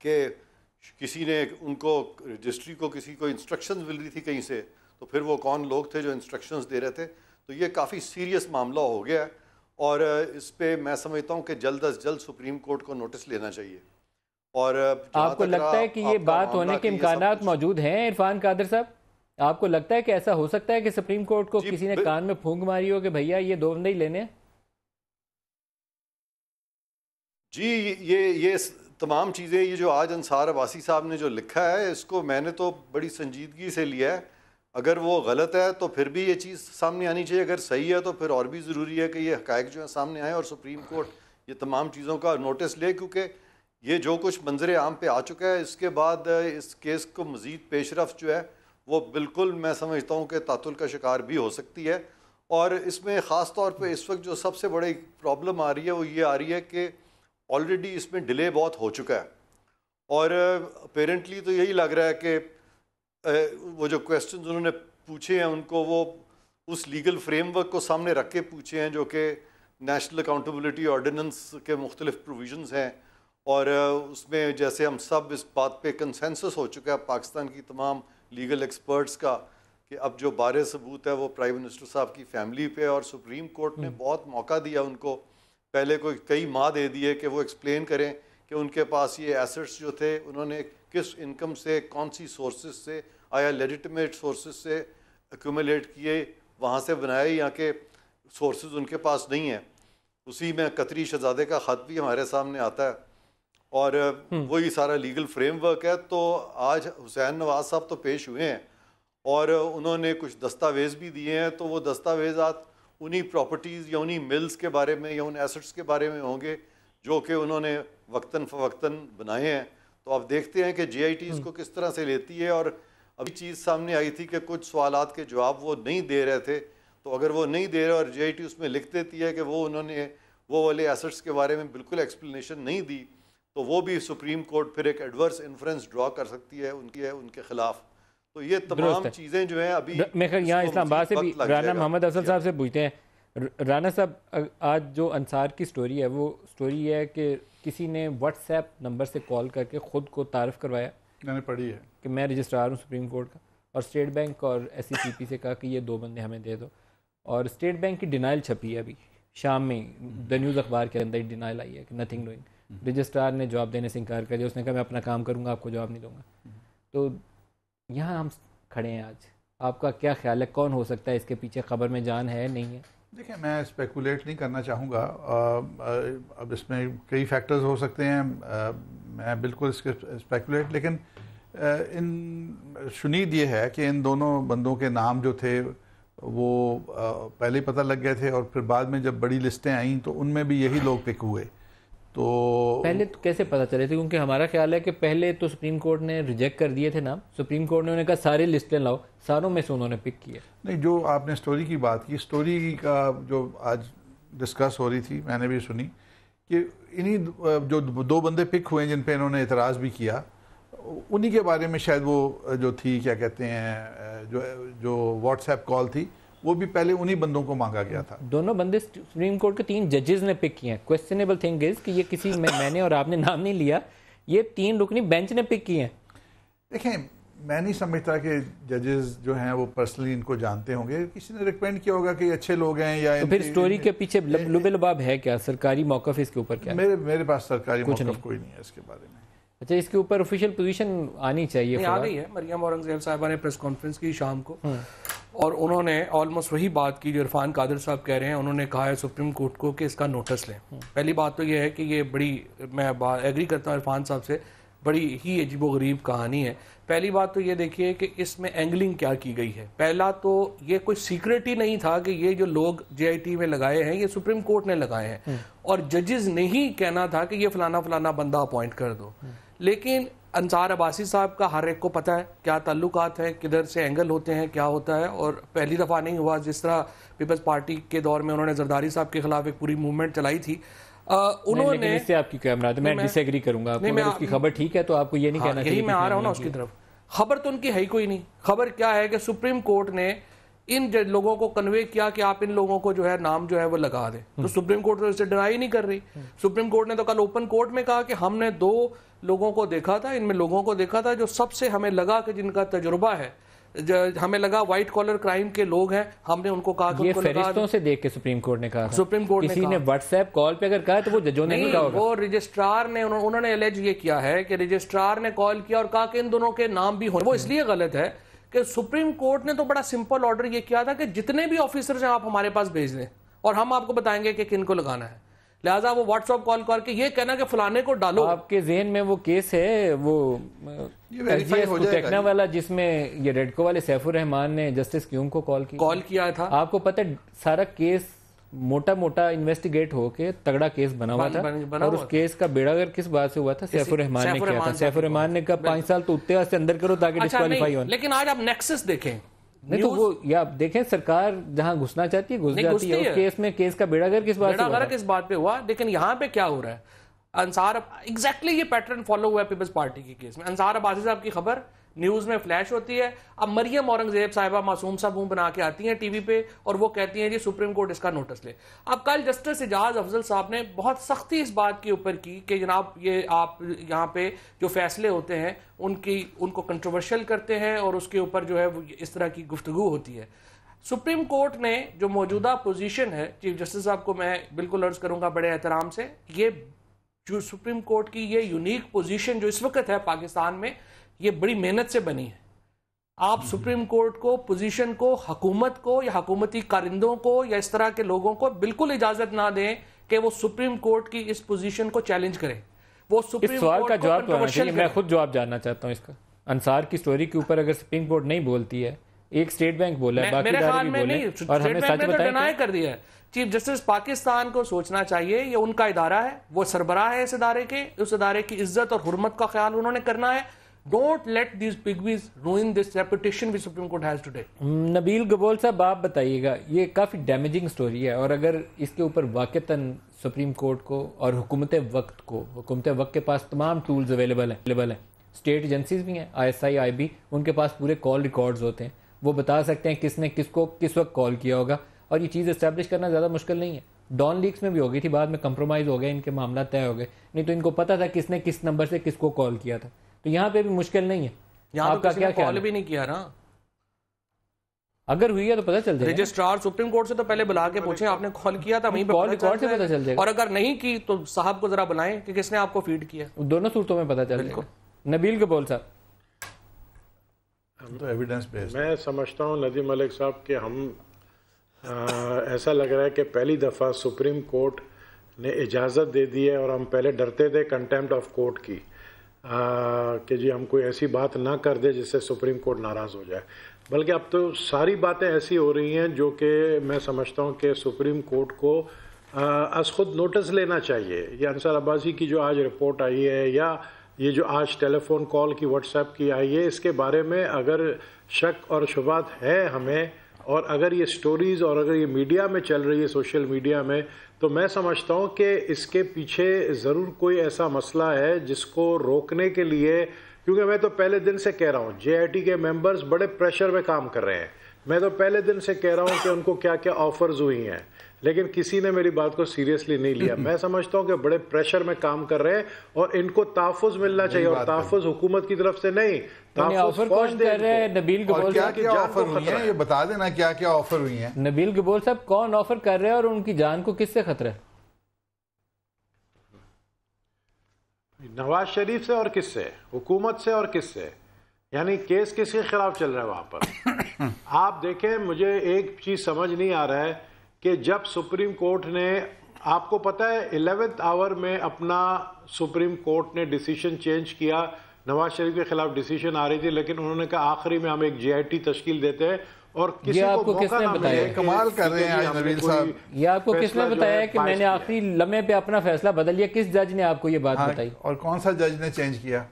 کہ کسی نے ان کو رجسٹری کو کسی کو انسٹرکشنز مل رہی تھی کہیں سے، تو پھر وہ کون لوگ تھے جو انسٹرکشنز دے رہے تھے. تو یہ کافی سیریس معاملہ ہو گیا ہے، اور اس پہ میں سمجھتا ہوں کہ جلد از جلد سپریم کورٹ کو نوٹس لینا چاہیے. اور آپ کو لگتا ہے کہ یہ بات ہونے کے امکانات موجود ہیں عرفان قادر صاحب؟ آپ کو لگتا ہے کہ ایسا ہو سکتا ہے کہ سپریم کورٹ کو کسی نے کان میں پھونک ماری ہو کہ بھیا یہ 2 بندے ہی لینے ہیں؟ جی یہ تمام چیزیں، یہ جو آج انصار عباسی صاحب نے جو لکھا ہے، اس کو میں نے تو بڑی سنجیدگی سے لیا ہے. اگر وہ غلط ہے تو پھر بھی یہ چیز سامنے آنی چاہیے، اگر صحیح ہے تو پھر اور بھی ضروری ہے کہ یہ حقائق جو ہیں سامنے آئیں اور سپریم کورٹ یہ تمام چیزوں کا نوٹس لے، کیونکہ یہ جو کچھ منظر عام پہ آ چکا ہے، اس کے بعد اس کیس کو مزید پیش رفت جو ہے وہ بالکل میں سمجھتا ہوں کہ تعطل کا شکار بھی ہو سکتی ہے. اور اس میں خاص طور پہ اس وقت جو سب سے بڑی پرابلم آ رہی ہے وہ یہ آ رہی ہے کہ آلریڈی اس میں ڈیلے بہت ہو چکا ہے، اور اپیرنٹلی تو یہی لگ رہا ہے کہ وہ جو کویسچنز انہوں نے پوچھے ہیں ان کو وہ اس لیگل فریم ورک کو سامنے رکھ کے پوچھے ہیں جو کہ نیشنل اکاؤنٹیبلٹی آرڈیننس کے مختلف پروویژنز ہیں. اور اس میں جیسے ہم سب اس بات پہ کنسنسس ہو چکا ہے پاکستان کی تمام لیگل ایکسپرٹس کا کہ اب جو بارے ثبوت ہے وہ پرائم منسٹر صاحب کی فیملی پہ، اور سپریم کورٹ نے بہت موقع دیا ان کو، پہلے کئی ماہ دے دیے کہ وہ ایکسپلین کریں کہ ان کے پاس یہ ایسٹس جو تھے انہوں نے کس انکم سے، کون سی سورسز سے، آیا لیجیٹمیٹ سورسز سے ایکومولیٹ کیے، وہاں سے بنائے، یا کہ سورسز ان کے پاس نہیں ہیں. اسی میں قطری شہزادے کا خط بھی ہمارے سامنے آتا ہے، اور وہی سارا لیگل فریم ورک ہے. تو آج حسین نواز صاحب تو پیش ہوئے ہیں اور انہوں نے کچھ دستاویز بھی دیے ہیں، تو وہ دستاویزات انہی پراپرٹیز یا انہی ملز کے بارے میں یا ان ایسٹس کے بارے میں ہوں گے جو کہ انہوں نے وقتاً فوقتاً بنائے ہیں. تو آپ دیکھتے ہیں کہ جے آئی ٹی اس کو کس طرح سے لیتی ہے. اور ابھی چیز سامنے آئی تھی کہ کچھ سوالات کے جواب وہ نہیں دے رہے تھے، تو اگر وہ نہیں دے رہے اور جے آئی ٹی اس میں لکھ دیتی ہے کہ وہ انہوں نے وہ والے ایسٹس کے بارے میں بالکل ایکسپلینیشن نہیں دی، تو وہ بھی سپریم کورٹ پھر ایک ایڈورس انفرنس ڈرا کر سکتی ہے ان کے خلاف. تو یہ تمام چیزیں جو ہیں ابھی میں یہاں اسلام آباد سے بھی رانا محمد افضل صاحب سے پوچھتے ہیں. رانا صاحب، آج جو انصار کی سٹوری ہے وہ سٹوری یہ ہے کہ کسی نے واٹس ایپ نمبر سے کال کر کے خود کو تعارف کروایا، میں نے پڑھی ہے، کہ میں رجسٹرار ہوں سپریم کورٹ کا، اور اسٹیٹ بینک اور ایس سی سی پی سے کہا کہ یہ 2 بندے ہمیں دے دو. اور اسٹیٹ بینک کی ڈینائل چھپی ہے ابھی شام میں، دا نیوز اخبار کے اندر ڈینائل آئی ہے کہ نتھنگ ڈوئنگ. رجسٹرار نے جواب دینے سے انکار کر دیا، اس نے کہا میں اپنا کام کروں گا، آپ کو جواب نہیں دوں گا. تو یہاں ہم کھڑے ہیں آج، آپ کا کیا خیال ہے، کون ہو سکتا ہے اس کے پیچھے؟ خبر میں جان ہے نہیں ہے؟ دیکھیں، میں اسپیکولیٹ نہیں کرنا چاہوں گا، اب اس میں کئی فیکٹرز ہو سکتے ہیں، میں بالکل اس کے اسپیکولیٹ، لیکن شنید یہ ہے کہ ان دونوں بندوں کے نام جو تھے وہ پہلے ہی پتہ لگ گئے تھے، اور پھر بعد میں جب بڑی لسٹیں آئیں تو ان میں بھی یہی لوگ پک ہوئے. تو پہلے تو کیسے پتہ چلے تھے؟ کیونکہ ہمارا خیال ہے کہ پہلے تو سپریم کورٹ نے ریجیکٹ کر دیے تھے نام، سپریم کورٹ نے انہیں کہا سارے لسٹیں لاؤ، ساروں میں سے انہوں نے پک کیا. نہیں، جو آپ نے سٹوری کی بات کی، سٹوری کا جو آج ڈسکس ہو رہی تھی میں نے بھی سنی کہ انہی جو 2 بندے پک ہوئے جن پہ انہوں نے اعتراض بھی کیا، انہی کے بارے میں شاید وہ جو تھی کیا کہتے ہیں جو واٹس ایپ کال تھی وہ بھی پہلے انہی بندوں کو مانگا گیا تھا. دونوں بندے سپریم کورٹ کے 3 ججز نے پک کیے ہیں. کویسچنیبل تھنگ از کہ یہ کسی میں نے اور آپ نے نام نہیں لیا، یہ 3 رکنی بینچ نے پک کیے ہیں. دیکھیں، میں نہیں سمجھتا کہ ججز جو ہیں وہ پرسنلی ان کو جانتے ہوں گے، کسی نے ریکمینڈ کیا ہوگا کہ اچھے لوگ ہیں. یا پھر سٹوری کے پیچھے لب لباب ہے کیا؟ سرکاری موقف اس کے اوپر کیا؟ میرے پاس سرکاری موقف کوئی نہیں ہے اس کے بارے میں. اچھا، اس کے اوپر آفیشیل پوزیشن آنی چاہیے. آ گئی ہے. مریم اورنگزیب صاحبہ نے پریس کانفرنس کی شام کو، اور انہوں نے آلموسٹ وہی بات کی جو عرفان قادر صاحب کہہ رہے ہیں. انہوں نے کہا ہے سپریم کورٹ کو کہ اس کا نوٹس لیں. پہلی بات تو یہ ہے کہ یہ بڑی، میں ایگری کرتا ہوں عرفان صاحب سے، بڑی ہی عجیب و غریب کہانی ہے. پہلی بات تو یہ دیکھیے کہ اس میں اینگلنگ کیا کی گئی ہے. پہلا تو یہ کوئی سیکرٹ ہی نہیں تھا کہ یہ جو لوگ جے آئی ٹی میں لگائے ہیں یہ سپریم کورٹ نے لگائے ہیں، اور ججز نے ہی کہنا تھا کہ یہ فلانا فلانا بندہ اپوائنٹ کر دو. لیکن انصار عباسی صاحب کا ہر ایک کو پتہ ہے کیا تعلقات ہیں، کدھر سے اینگل ہوتے ہیں، کیا ہوتا ہے. اور پہلی دفعہ نہیں ہوا، جس طرح پیپلز پارٹی کے دور میں انہوں نے زرداری صاحب کے خلاف ایک پوری موومنٹ چلائی تھی. انہوں نے، اس سے آپ کی کیا مراد ہے؟ میں ڈس ایگری کروں گا. اگر اس کی خبر ٹھیک ہے تو آپ کو یہ نہیں کہنا چاہیے. یہی میں آ رہا ہوں نا اس کی طرف. خبر تو ان کی ہے ہی کوئی نہیں. خبر کیا ہے کہ سپریم کورٹ نے ان لوگوں کو کنوے کیا کہ آپ ان لوگوں کو جو ہے نام جو ہے وہ لگا دیں. تو سپریم کورٹ تو اسے ڈینائی نہیں کر رہی. سپریم کورٹ نے تو کل اوپن کورٹ میں کہا کہ ہم نے 2 لوگوں کو دیکھا تھا, ان میں لوگوں کو دیکھا تھا جو سب سے ہمیں لگا کہ جن کا تجربہ ہے, ہمیں لگا وائٹ کالر کرائم کے لوگ ہیں, ہم نے ان کو کہا کہ یہ فہرستوں سے دیکھ کے سپریم کورٹ نے کہا تھا. سپریم کورٹ نے کسی نے واٹس ایپ کال پہ اگر کہا تو وہ ججوں نے نہیں کہا ہوگا. وہ رجسٹرار نے, انہوں نے الیج یہ کیا ہے کہ رجسٹرار نے کال کیا اور کہا کہ ان دونوں کے نام بھی ہوں. وہ اس لیے غلط ہے کہ سپریم کورٹ نے تو بڑا سمپل آرڈر یہ کیا تھا کہ جتنے بھی آفیسرز ہیں آپ ہمارے پاس بھیج دیں اور ہم آپ کو بتائیں گے کہ کن کو لگانا ہے. لہٰذا وہ واٹس ایپ کال کر کے یہ کہنا کہ فلانے کو ڈالو. آپ کے ذہن میں وہ کیس ہے وہ ٹیکنا والا جس میں یہ ریڈکو والے سیف الرحمان نے جسٹس کیونگ کو کال کیا تھا. آپ کو پتہ سارا کیس موٹا موٹا انویسٹیگیٹ ہو کے تگڑا کیس بنا ہوا تھا اور اس کیس کا بیڑا گر کس بات سے ہوا تھا؟ سیف الرحمان نے کیا تھا. سیف الرحمان نے کہا 5 سال تو اتنے سے اندر کرو تاکہ ڈسکوالیفائی ہو. لیکن آج آپ نیکسس دیکھیں, نہیں تو وہ یا دیکھیں سرکار جہاں گھسنا چاہتی ہے گھس جاتی ہے. اس کیس میں کیس کا بیڑا گر کس بات پہ ہوا. لیکن یہاں پہ کیا ہو رہا ہے, انصار ایگزیکٹلی یہ پیٹرن فالو ہوا ہے پیپلز پارٹی کی کیس میں. انصار عباسی صاحب کی خبر نیوز میں فلیش ہوتی ہے, اب مریم اورنگزیب صاحبہ معصوم صاحب منہ بنا کے آتی ہیں ٹی وی پہ اور وہ کہتی ہیں جی سپریم کورٹ اس کا نوٹس لے. اب کل جسٹس اعجاز افضل صاحب نے بہت سختی اس بات کے اوپر کی کہ جناب یہ آپ یہاں پہ جو فیصلے ہوتے ہیں ان کو کنٹروورشل کرتے ہیں اور اس کے اوپر جو ہے اس طرح کی گفتگو ہوتی ہے. سپریم کورٹ نے جو موجودہ پوزیشن ہے, چیف جسٹس صاحب کو میں بالکل عرض کروں گا بڑے احترام سے, یہ جو سپریم کورٹ کی یہ یونیک پوزیشن جو اس وقت ہے پاکستان میں, یہ بڑی محنت سے بنی ہے. آپ سپریم کورٹ کو پوزیشن کو حکومت کو یا حکومتی کارندوں کو یا اس طرح کے لوگوں کو بالکل اجازت نہ دیں کہ وہ سپریم کورٹ کی اس پوزیشن کو چیلنج کریں. وہ سپریم سوال کا کورٹ جواب تو آنا چاہیے. میں خود جواب جاننا چاہتا ہوں اس کا. انصار کی سٹوری کے اوپر اگر سپریم کورٹ نہیں بولتی ہے, ایک اسٹیٹ بینک بولا ہے, باقی ادارے بھی بولے اور ہمیں سچ بتائیں کر دیا ہے. چیف جسٹس پاکستان کو سوچنا چاہیے یہ ان کا ادارہ ہے, وہ سربراہ ہے اس ادارے کے, اس ادارے کی عزت اور حرمت کا خیال انہوں نے کرنا ہے. Don't let these pigmies ruin this reputation which Supreme Court has today. نبیل گبول صاحب آپ بتائیے گا, یہ کافی ڈیمیجنگ سٹوری ہے اور اگر اس کے اوپر واقعتاً سپریم کورٹ کو اور حکومت وقت کے پاس تمام ٹولز اویلیبل ہیں, اسٹیٹ ایجنسیز بھی ہیں, ISI IB, ان کے پاس پورے کال ریکارڈز ہوتے ہیں, وہ بتا سکتے ہیں کس نے کس کو کس وقت کال کیا ہوگا, اور یہ چیز اسٹیبلش کرنا زیادہ مشکل نہیں ہے. ڈان لیکس میں بھی ہو گئی تھی, بعد میں کمپرومائز ہو گئے, ان کے معاملات طے ہو گئے, نہیں تو ان کو پتا تھا کس نے کس نمبر سے کس کو کال کیا تھا. تو یہاں پہ بھی مشکل نہیں ہے. یہاں آپ کا کیا کال بھی نہیں کیا نا, اگر ہوئی ہے تو پتہ چل جائے گا. رجسٹرار سپریم کورٹ سے تو پہلے بلا کے پوچھیں آپ نے کال کیا تھا, وہیں پہ کال ریکارڈ سے پتہ چل جائے گا, اور اگر نہیں کی تو صاحب کو ذرا بلائیں کہ کس نے آپ کو فیڈ کیا. دونوں صورتوں میں پتہ چل جائے گا. نبیل گبول صاحب تو ایویڈنس بیس. میں سمجھتا ہوں ندیم ملک صاحب کہ ہم ایسا لگ رہا ہے کہ پہلی دفعہ سپریم کورٹ نے اجازت دے دی ہے, اور ہم پہلے ڈرتے تھے کنٹیمپٹ آف کورٹ کی کہ جی ہم کوئی ایسی بات نہ کر دے جس سے سپریم کورٹ ناراض ہو جائے, بلکہ اب تو ساری باتیں ایسی ہو رہی ہیں جو کہ میں سمجھتا ہوں کہ سپریم کورٹ کو از خود نوٹس لینا چاہیے. یہ انصار عباسی کی جو آج رپورٹ آئی ہے یا یہ جو آج ٹیلی فون کال کی واٹس ایپ کی آئی ہے, اس کے بارے میں اگر شک اور شبہات ہے ہمیں, اور اگر یہ سٹوریز اور اگر یہ میڈیا میں چل رہی ہے سوشل میڈیا میں, تو میں سمجھتا ہوں کہ اس کے پیچھے ضرور کوئی ایسا مسئلہ ہے جس کو روکنے کے لیے, کیونکہ میں تو پہلے دن سے کہہ رہا ہوں JIT کے ممبرز بڑے پریشر میں کام کر رہے ہیں. میں تو پہلے دن سے کہہ رہا ہوں کہ ان کو کیا کیا آفرز ہوئی ہیں, لیکن کسی نے میری بات کو سیریسلی نہیں لیا. میں سمجھتا ہوں کہ بڑے پریشر میں کام کر رہے ہیں اور ان کو تحفظ ملنا چاہیے, اور تحفظ حکومت کی طرف سے نہیں, آفر کون کر رہے ہیں. نبیل گبول کیا کیا آفر ہوئی ہیں یہ بتا دینا, کیا کیا آفر ہوئی ہیں. نبیل گبول صاحب کون آفر کر رہے ہیں اور ان کی جان کو کس سے خطرہ ہے؟ نواز شریف سے اور کس سے, حکومت سے اور کس سے, یعنی کیس کس کے خلاف چل رہا ہے وہاں پر. آپ دیکھیں, مجھے ایک چیز سمجھ نہیں آ رہا ہے کہ جب سپریم کورٹ نے, آپ کو پتہ ہے 11th آور میں اپنا سپریم کورٹ نے ڈیسیشن چینج کیا, نواز شریف کے خلاف ڈیسیشن آ رہی تھی, لیکن انہوں نے کہا آخری میں ہم ایک JIT تشکیل دیتے ہیں, اور کسی کو موقع نہ ملے. کمال کر رہے ہیں آج نبیل صاحب. یہ آپ کو کس نے بتایا کہ میں نے آخری لمحے پہ اپنا فیصلہ بدل لیا؟ کس جج نے آپ کو یہ بات بتائی, اور کون سا جج نے چینج کیا؟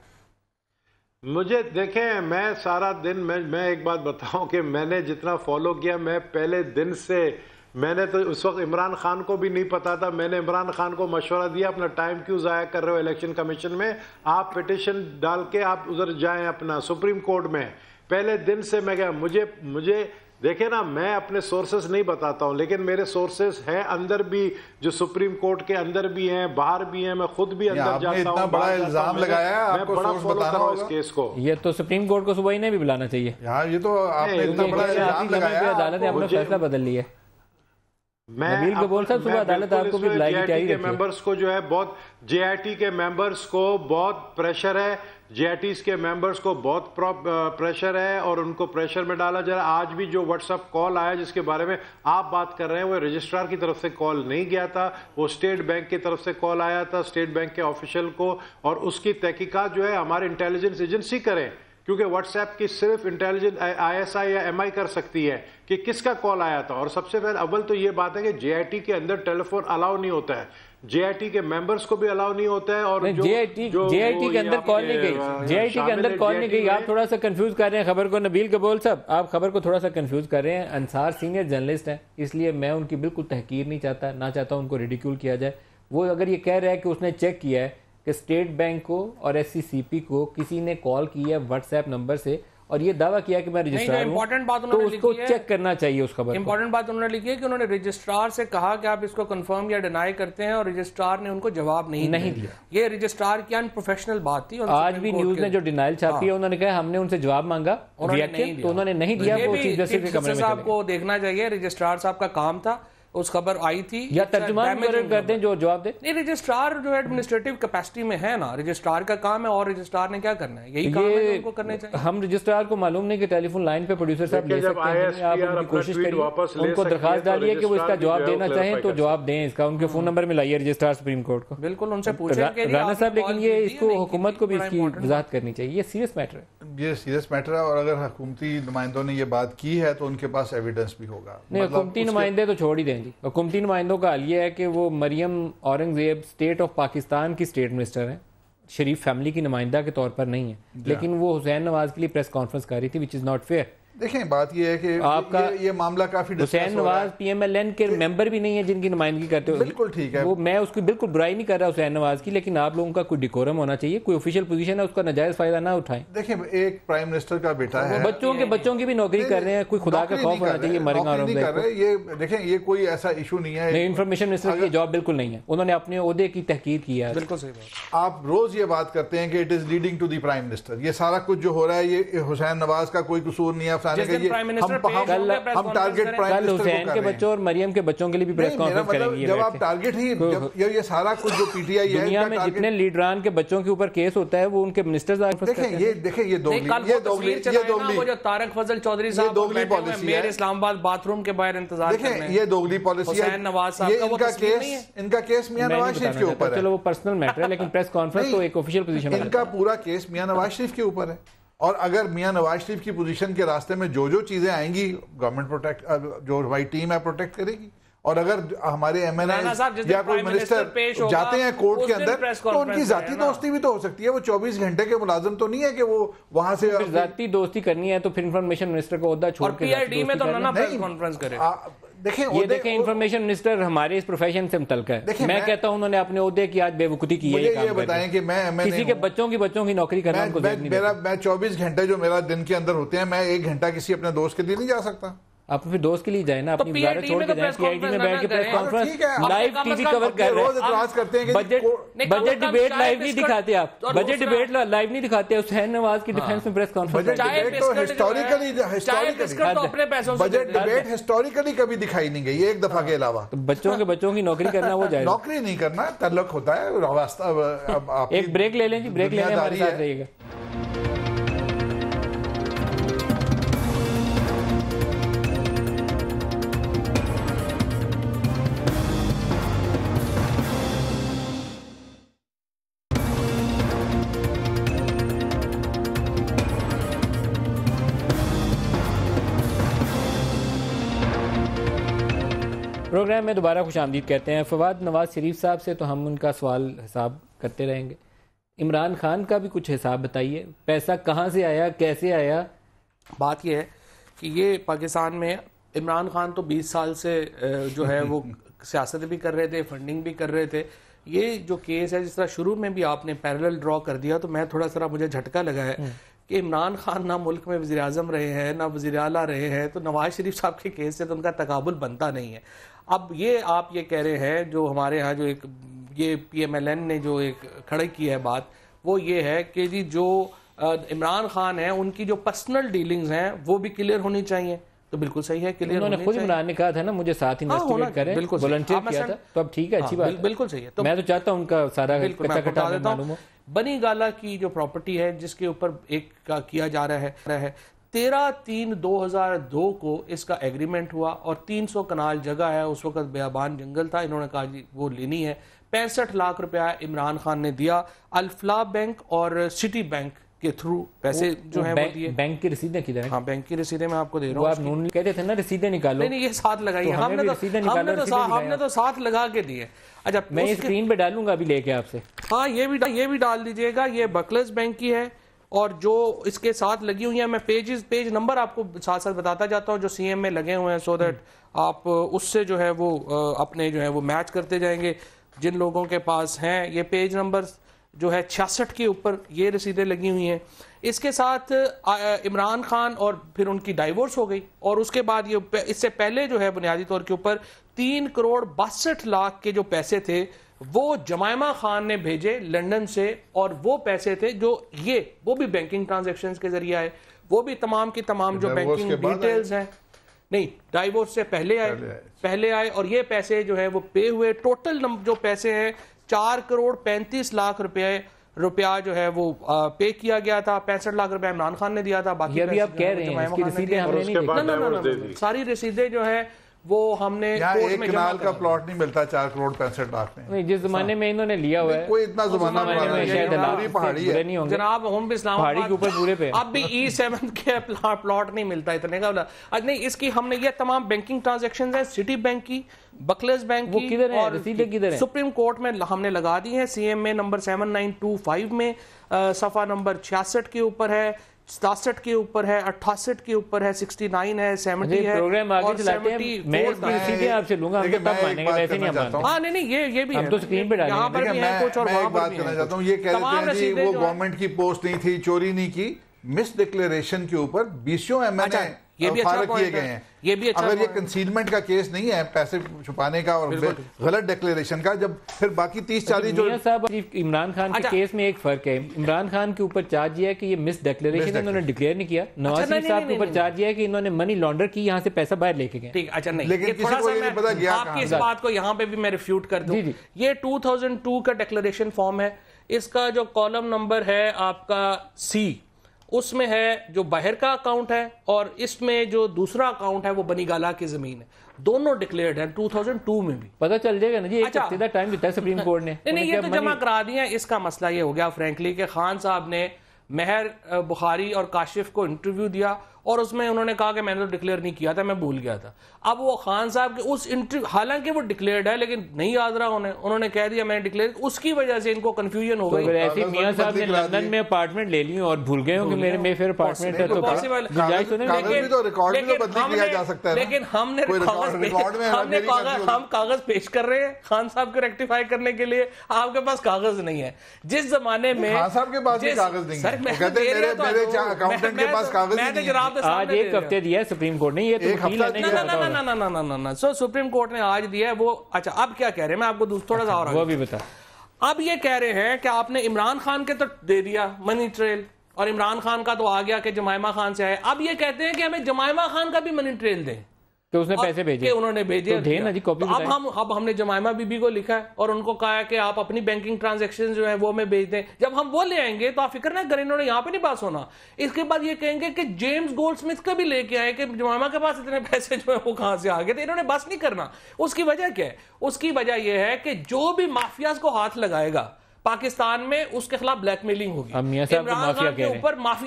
مجھے دیکھیں, میں سارا دن میں ایک بات بتاؤں کہ میں نے جتنا فالو کیا, میں پہلے دن سے, میں نے تو اس وقت عمران خان کو بھی نہیں پتا تھا, میں نے عمران خان کو مشورہ دیا اپنا ٹائم کیوں ضائع کر رہے ہو الیکشن کمیشن میں, آپ پٹیشن ڈال کے آپ ادھر جائیں اپنا سپریم کورٹ میں. پہلے دن سے میں کہا, مجھے دیکھیں نا میں اپنے سورسز نہیں بتاتا ہوں لیکن میرے سورسز ہیں اندر بھی جو سپریم کورٹ کے اندر بھی ہیں باہر بھی ہیں, میں خود بھی اندر جاتا ہوں. اتنا بڑا الزام لگایا ہے, آپ کو سورس بتانا ہوگا اس کیس کو. یہ تو سپریم کورٹ کو صبح ہی نہیں بھی بلانا چاہیے. ہاں یہ تو آپ نے اتنا بڑا الزام لگایا, عدالت نے اپنا فیصلہ بدل لیا. میں نبیل قبول صاحب صبح عدالت آپ کو بھی بلائے گی, تیاری کے ممبرز کو جو ہے بہت جے آئی ٹی کے ممبرز کو بہت پریشر ہے, جے آئی ٹیز کے ممبرز کو بہت پریشر ہے اور ان کو پریشر میں ڈالا جا رہا ہے. آج بھی جو واٹس ایپ کال آیا جس کے بارے میں آپ بات کر رہے ہیں وہ رجسٹرار کی طرف سے کال نہیں گیا تھا, وہ اسٹیٹ بینک کی طرف سے کال آیا تھا اسٹیٹ بینک کے آفیشل کو, اور اس کی تحقیقات جو ہے ہمارے انٹیلیجنس ایجنسی کریں, کیونکہ واٹس ایپ کی صرف انٹیلیجنس آئی ایس آئی یا ایم آئی کر سکتی ہے کہ کس کا کال آیا تھا. اور سب سے پہلے اول تو یہ بات ہے کہ جے آئی ٹی کے اندر ٹیلی فون الاؤ نہیں ہوتا ہے, جے آئی ٹی کے ممبرز کو بھی الاؤ نہیں ہوتا ہے. اور جے آئی ٹی کے اندر کال نہیں گئی, جے آئی ٹی کے اندر کال نہیں گئی. آپ تھوڑا سا کنفیوز کر رہے ہیں خبر کو. نبیل قبول صاحب آپ خبر کو تھوڑا سا کنفیوز کر رہے ہیں. انصار سینئر جرنلسٹ ہیں, اس لیے میں ان کی بالکل تحقیر نہیں چاہتا, نہ چاہتا ان کو ریڈیکیول کیا جائے. وہ اگر یہ کہہ رہا ہے کہ اس نے چیک کیا ہے کہ اسٹیٹ بینک کو اور ایس سی سی پی کو کسی نے کال کی ہے واٹس ایپ نمبر سے اور یہ دعویٰ کیا کہ میں رجسٹرار ہوں, تو اس کو چیک کرنا چاہیے اس خبر کو. امپورٹنٹ بات انہوں نے لکھی ہے کہ انہوں نے رجسٹرار سے کہا کہ آپ اس کو کنفرم یا ڈینائی کرتے ہیں اور رجسٹرار نے ان کو جواب نہیں دیا. یہ رجسٹرار کی ان پروفیشنل بات تھی. آج بھی نیوز نے جو ڈینائل چھاپی ہے انہوں نے کہا ہم نے ان سے جواب مانگا تو انہوں نے نہیں دیا. وہ چیف جسٹس کے کمرے میں صاحب کو دیکھنا چاہیے, رجسٹرار صاحب کا کام تھا, اس خبر آئی تھی یا ترجمان کر دیں جو جواب دے. نہیں رجسٹرار جو ہے ایڈمنسٹریٹو کیپیسٹی میں ہے نا, رجسٹرار کا کام ہے, اور رجسٹرار نے کیا کرنا ہے, یہی کام ہے ان کو کرنے چاہیے. ہم رجسٹرار کو معلوم نہیں کہ ٹیلی فون لائن پہ پروڈیوسر صاحب لے سکتے ہیں, آپ ان کی کوشش کریے, ان کو درخواست ڈالیے کہ وہ اس کا جواب دینا چاہیں تو جواب دیں. اس کا ان کے فون نمبر میں لائیے رجسٹرار سپریم کورٹ کو, بالکل ان سے پوچھیں رانا صاحب. لیکن یہ اس کو حکومت کو بھی اس کی وضاحت کرنی چاہیے, یہ سیریس میٹر ہے. یہ سیریس میٹر ہے, اور اگر حکومتی نمائندوں نے یہ بات کی ہے تو ان کے پاس ایویڈنس بھی ہوگا. نہیں حکومتی نمائندے تو چھوڑ ہی دیں جی. حکومتی نمائندوں کا حال یہ ہے کہ وہ مریم اورنگزیب اسٹیٹ آف پاکستان کی اسٹیٹ منسٹر ہیں, شریف فیملی کی نمائندہ کے طور پر نہیں ہے, لیکن وہ حسین نواز کے لیے پریس کانفرنس کر رہی تھی, وچ از ناٹ فیئر. دیکھیں بات یہ ہے کہ آپ کا یہ معاملہ کافی Hussain Nawaz P M L N کے ممبر بھی نہیں ہے جن کی نمائندگی کرتے ہو. بالکل ٹھیک ہے, وہ میں اس کی بالکل برائی نہیں کر رہا حسین نواز کی, لیکن آپ لوگوں کا کوئی ڈیکورم ہونا چاہیے, کوئی آفیشیل پوزیشن ہے اس کا ناجائز فائدہ نہ اٹھائیں. دیکھیں ایک پرائم منسٹر کا بیٹا ہے, بچوں کی بھی نوکری کر رہے ہیں, کوئی خدا کا خوف ہونا چاہیے. یہ دیکھیں یہ کوئی ایسا ایشو نہیں ہے. انفارمیشن منسٹر کی جاب بالکل نہیں ہے, انہوں نے اپنے عہدے کی تحقیر کی ہے. بالکل صحیح بات. آپ روز یہ بات کرتے ہیں کہ it is leading to the prime minister, یہ سارا کچھ جو ہو رہا ہے یہ حسین نواز کا کوئی قصور نہیں ہے. ہم ٹارگٹ پرائم منسٹر حسین کے بچوں اور مریم کے بچوں کے لیے بھی پریس کانفرنس کریں گے. جب آپ ٹارگٹ ہی یہ سارا کچھ جو پی ٹی آئی ہے دنیا میں جتنے لیڈران کے بچوں کے اوپر کیس ہوتا ہے وہ ان کے منسٹرز دیکھیں یہ طارق فضل چودھری صاحب میرے اسلام آباد باتھ روم کے باہر انتظار کر رہے ہیں, یہ دوگلی پالیسی ہے. حسین نواز صاحب ان کا کیس میاں نواز شریف کے اوپر ہے. چلو وہ پرسنل میٹر ہے, لیکن پریس کانفرنس تو ایک آفیشیل پوزیشن ہے. ان کا پورا کیس میاں نواز شریف کے اوپر ہے, اور اگر میاں نواز شریف کی پوزیشن کے راستے میں جو چیزیں آئیں گی گورنمنٹ پروٹیکٹ, جو ہماری ٹیم ہے پروٹیکٹ کرے گی. اور اگر ہمارے ایم این اے یا کوئی منسٹر جاتے ہیں کورٹ کے اندر تو ان کی ذاتی دوستی بھی تو ہو سکتی ہے. وہ 24 گھنٹے کے ملازم تو نہیں ہے کہ وہ وہاں سے ذاتی دوستی کرنی ہے تو پھر انفارمیشن منسٹر کو عہدہ چھوڑ کے پی آئی ڈی میں تو نہ پریس کانفرنس کرے. دیکھیں انفارمیشن منسٹر ہمارے اس پروفیشن سے متعلق ہے. میں کہتا ہوں انہوں نے اپنے عہدے کی آج بے وقوفی کی ہے. یہ بتائیں کہ میں کسی کے بچوں کی نوکری کرنا ان کو میں 24 گھنٹے جو میرا دن کے اندر ہوتے ہیں, میں 1 گھنٹہ کسی اپنے دوست کے لیے نہیں جا سکتا. آپ پھر دوست کے لیے جائیں نا, اپنی وزارت چھوڑ کے جائیں, پی آئی ڈی میں بیٹھ کے press conference live T V cover کر رہے ہیں. بجٹ ڈیبیٹ لائیو نہیں دکھاتے آپ, بجٹ ڈیبیٹ لائیو نہیں دکھاتے. حسین نواز کی ڈیفنس میں press conference, budget debate historically کبھی دکھائی نہیں گئی ایک دفعہ کے علاوہ. بچوں کی نوکری کرنا وہ جائے, نوکری نہیں کرنا, تعلق ہوتا ہے. ایک بریک لے لیں جی, بریک لے لیں, ہمارے ساتھ رہیے گا. پروگرام میں دوبارہ خوش آمدید کہتے ہیں. فواد نواز شریف صاحب سے تو ہم ان کا سوال حساب کرتے رہیں گے. عمران خان کا بھی کچھ حساب بتائیے, پیسہ کہاں سے آیا, کیسے آیا؟ بات یہ ہے کہ یہ پاکستان میں عمران خان تو 20 سال سے جو ہے وہ سیاست بھی کر رہے تھے, فنڈنگ بھی کر رہے تھے. یہ جو کیس ہے، جس طرح شروع میں بھی آپ نے پیرلل ڈرا کر دیا، تو میں تھوڑا سا مجھے جھٹکا لگا ہے کہ عمران خان نہ ملک میں وزیر اعظم رہے ہیں نہ وزیر اعلیٰ رہے ہیں، تو نواز شریف صاحب کے کیس سے تو ان کا تقابل بنتا نہیں ہے. اب یہ آپ یہ کہہ رہے ہیں، جو ہمارے ہاں جو ایک یہ پی ایم ایل این نے جو ایک کھڑی کی ہے بات، وہ یہ ہے کہ جی جو عمران خان ہیں ان کی جو پرسنل ڈیلنگز ہیں وہ بھی کلیئر ہونی چاہیے. تو بالکل صحیح ہے، کلیئر انہوں نے خود عمران نے کہا تھا نا مجھے ساتھ انویسٹیگیٹ کریں، والنٹیئر کیا تھا، تو اب ٹھیک ہے، اچھی بات ہے، بالکل صحیح ہے. میں تو چاہتا ہوں ان کا سارا کچا کٹا معلوم ہو. بنی گالا کی جو پراپرٹی ہے جس کے اوپر ایک کا کیا جا رہا ہے 13/3/2002 کو اس کا ایگریمنٹ ہوا، اور 300 کنال جگہ ہے، اس وقت بیابان جنگل تھا، انہوں نے کہا جی وہ لینی ہے. 65 لاکھ روپیہ عمران خان نے دیا، الفلاح بینک اور سٹی بینک کے تھرو پیسے جو ہیں وہ دیے. بینک کی رسیدیں کدھر ہیں؟ ہاں بینک کی رسیدیں میں آپ کو دے رہا ہوں. وہ آپ نون کہتے تھے نا رسیدیں نکالو. نہیں یہ ساتھ لگائی ہم نے تو ساتھ لگا کے دیے. اچھا میں یہ اسکرین پہ ڈالوں گا ابھی لے کے آپ سے. ہاں یہ بھی ڈال دیجئے گا. یہ بکلز بینک کی ہے، اور جو اس کے ساتھ لگی ہوئی ہیں، میں پیج نمبر آپ کو ساتھ ساتھ بتاتا جاتا ہوں جو سی ایم میں لگے ہوئے ہیں، سو دیٹ آپ اس سے جو ہے وہ اپنے جو ہے وہ میچ کرتے جائیں گے جن لوگوں کے پاس ہیں. یہ پیج نمبر جو ہے 66 کے اوپر یہ رسیدیں لگی ہوئی ہیں. اس کے ساتھ عمران خان اور پھر ان کی ڈائیورس ہو گئی، اور اس کے بعد یہ اس سے پہلے جو ہے بنیادی طور کے اوپر 3,62,00,000 کے جو پیسے تھے وہ جمائمہ خان نے بھیجے لنڈن سے، اور وہ پیسے تھے جو وہ بھی بینکنگ ٹرانزیکشنز کے ذریعے آئے، وہ بھی تمام کی تمام جو بینکنگ ڈیٹیلز ہیں. نہیں ڈائیورس سے پہلے آئے، اور یہ پیسے جو ہے وہ پے ہوئے. ٹوٹل جو پیسے ہیں 4,35,00,000 روپیہ جو ہے وہ پے کیا گیا تھا. 65 لاکھ روپیہ عمران خان نے دیا تھا. باقی ابھی آپ کہہ رہے ہیں اس کی رسیدیں ہم نے نہیں دیکھی. ساری رسیدیں جو ہے وہ ہم نے ایک کنال کا پلاٹ نہیں ملتا 4,65,00,000 میں. جس زمانے میں انہوں نے لیا ہوا ہے کوئی اتنا زمانہ پہاڑی ہے جناب، ہم بھی اسلام پہاڑی کے اوپر پورے پہ اب بھی E7 کے پلاٹ نہیں ملتا اتنے کا. نہیں اس کی ہم نے یہ تمام بینکنگ ٹرانزیکشنز ہیں، سٹی بینک کی، بکلز بینک کی، اور سپریم کورٹ میں ہم نے لگا دی ہیں. سی ایم میں نمبر 7925 میں صفحہ نمبر 66 کے اوپر ہے، 67 کے اوپر ہے، 68 کے اوپر ہے، 69 ہے، 70 ہے. پروگرام آگے چلاتے ہیں، میں اس کی رسیدیں آپ سے لوں گا، ہم تو تب مانیں گے، ویسے نہیں ہم مانتے. ہاں نہیں یہ بھی ہم تو سکرین پہ ڈالیں گے. یہاں پر بھی ہے کچھ، اور وہاں پر بھی ہے. میں ایک بات کرنا چاہتا ہوں، یہ کہہ دیتے ہیں جی وہ گورنمنٹ کی پوسٹ نہیں تھی، چوری نہیں کی. مس ڈکلیریشن کے اوپر 20 ایم این اے فارغ کیے گئے ہیں. اگر یہ کنسیلمنٹ کا کیس نہیں ہے، پیسے چھپانے کا اور غلط ڈکلیریشن کا، جب پھر باقی 30-40 جو صاحب عمران خان کے کیس میں ایک فرق ہے. عمران خان کے اوپر چارج یہ ہے کہ یہ مس ڈکلیریشن انہوں نے ڈکلیئر نہیں کیا. نواز شریف صاحب کے اوپر چارج یہ ہے کہ انہوں نے منی لانڈر کی، یہاں سے پیسہ باہر لے کے گئے. ٹھیک، اچھا نہیں، لیکن تھوڑا سا میں آپ کی اس بات کو یہاں پہ بھی میں ریفیوٹ کر دوں. یہ 2002 کا ڈکلیریشن فارم ہے، اس کا جو کالم نمبر ہے آپ کا C، اس میں ہے جو باہر کا اکاؤنٹ ہے، اور اس میں جو دوسرا اکاؤنٹ ہے وہ بنی گالا کی زمین ہے. دونوں ڈکلیئرڈ ہیں 2002 میں بھی. پتہ چل جائے گا نا جی، ایک ہفتے کا ٹائم دیتا ہے سپریم کورٹ نے. نہیں یہ تو جمع کرا دیا. اس کا مسئلہ یہ ہو گیا فرینکلی کہ خان صاحب نے مہر بخاری اور کاشف کو انٹرویو دیا، اور اس میں انہوں نے کہا کہ میں نے تو ڈکلیئر نہیں کیا تھا، میں بھول گیا تھا. اب وہ خان صاحب کے اس انٹرویو، حالانکہ وہ ڈکلیئرڈ ہے لیکن نہیں یاد رہا انہوں نے کہہ دیا میں نے ڈکلیئر، اس کی وجہ سے ان کو کنفیوژن ہو گئی. ایسے میاں صاحب نے لندن میں اپارٹمنٹ لے لی اور بھول گئے ہوں کہ میرے میں پھر اپارٹمنٹ ہے، تو لیکن ہم کاغذ پیش کر رہے ہیں خان صاحب کو ریکٹیفائی کرنے کے لیے. آپ کے پاس کاغذ نہیں ہے. جس زمانے میں خان صاحب کے پاس کاغذ نہیں ہے، کہتے ہیں میرے اکاؤنٹنٹ کے پاس کاغذ نہیں ہے. آج ایک ہفتے دیا ہے سپریم کورٹ نے، یہ تو سپریم کورٹ نے آج دیا ہے وہ. اچھا اب کیا کہہ رہے ہیں، میں آپ کو تھوڑا سا اور وہ بھی بتا. اب یہ کہہ رہے ہیں کہ آپ نے عمران خان کے تو دے دیا منی ٹریل، اور عمران خان کا تو آ گیا کہ جمائمہ خان سے آئے. اب یہ کہتے ہیں کہ ہمیں جمائمہ خان کا بھی منی ٹریل دیں کہ اس نے پیسے بھیجے، انہوں نے بھیجے. اب ہم نے جمائمہ بی بی کو لکھا ہے اور ان کو کہا ہے کہ آپ اپنی بینکنگ ٹرانزیکشن جو ہے وہ میں بھیج دیں. جب ہم وہ لے آئیں گے تو آپ فکر نہ کریں، انہوں نے یہاں پہ نہیں پاس ہونا. اس کے بعد یہ کہیں گے کہ جیمز گولڈ سمتھ کا بھی لے کے آئے کہ جمائمہ کے پاس اتنے پیسے جو ہے وہ کہاں سے آ گئے تھے. انہوں نے بس نہیں کرنا. اس کی وجہ کیا ہے؟ اس کی وجہ یہ ہے کہ جو بھی مافیاز کو ہاتھ لگائے گا پاکستان میں، اس کے خلاف بلیک میلنگ ہوگی.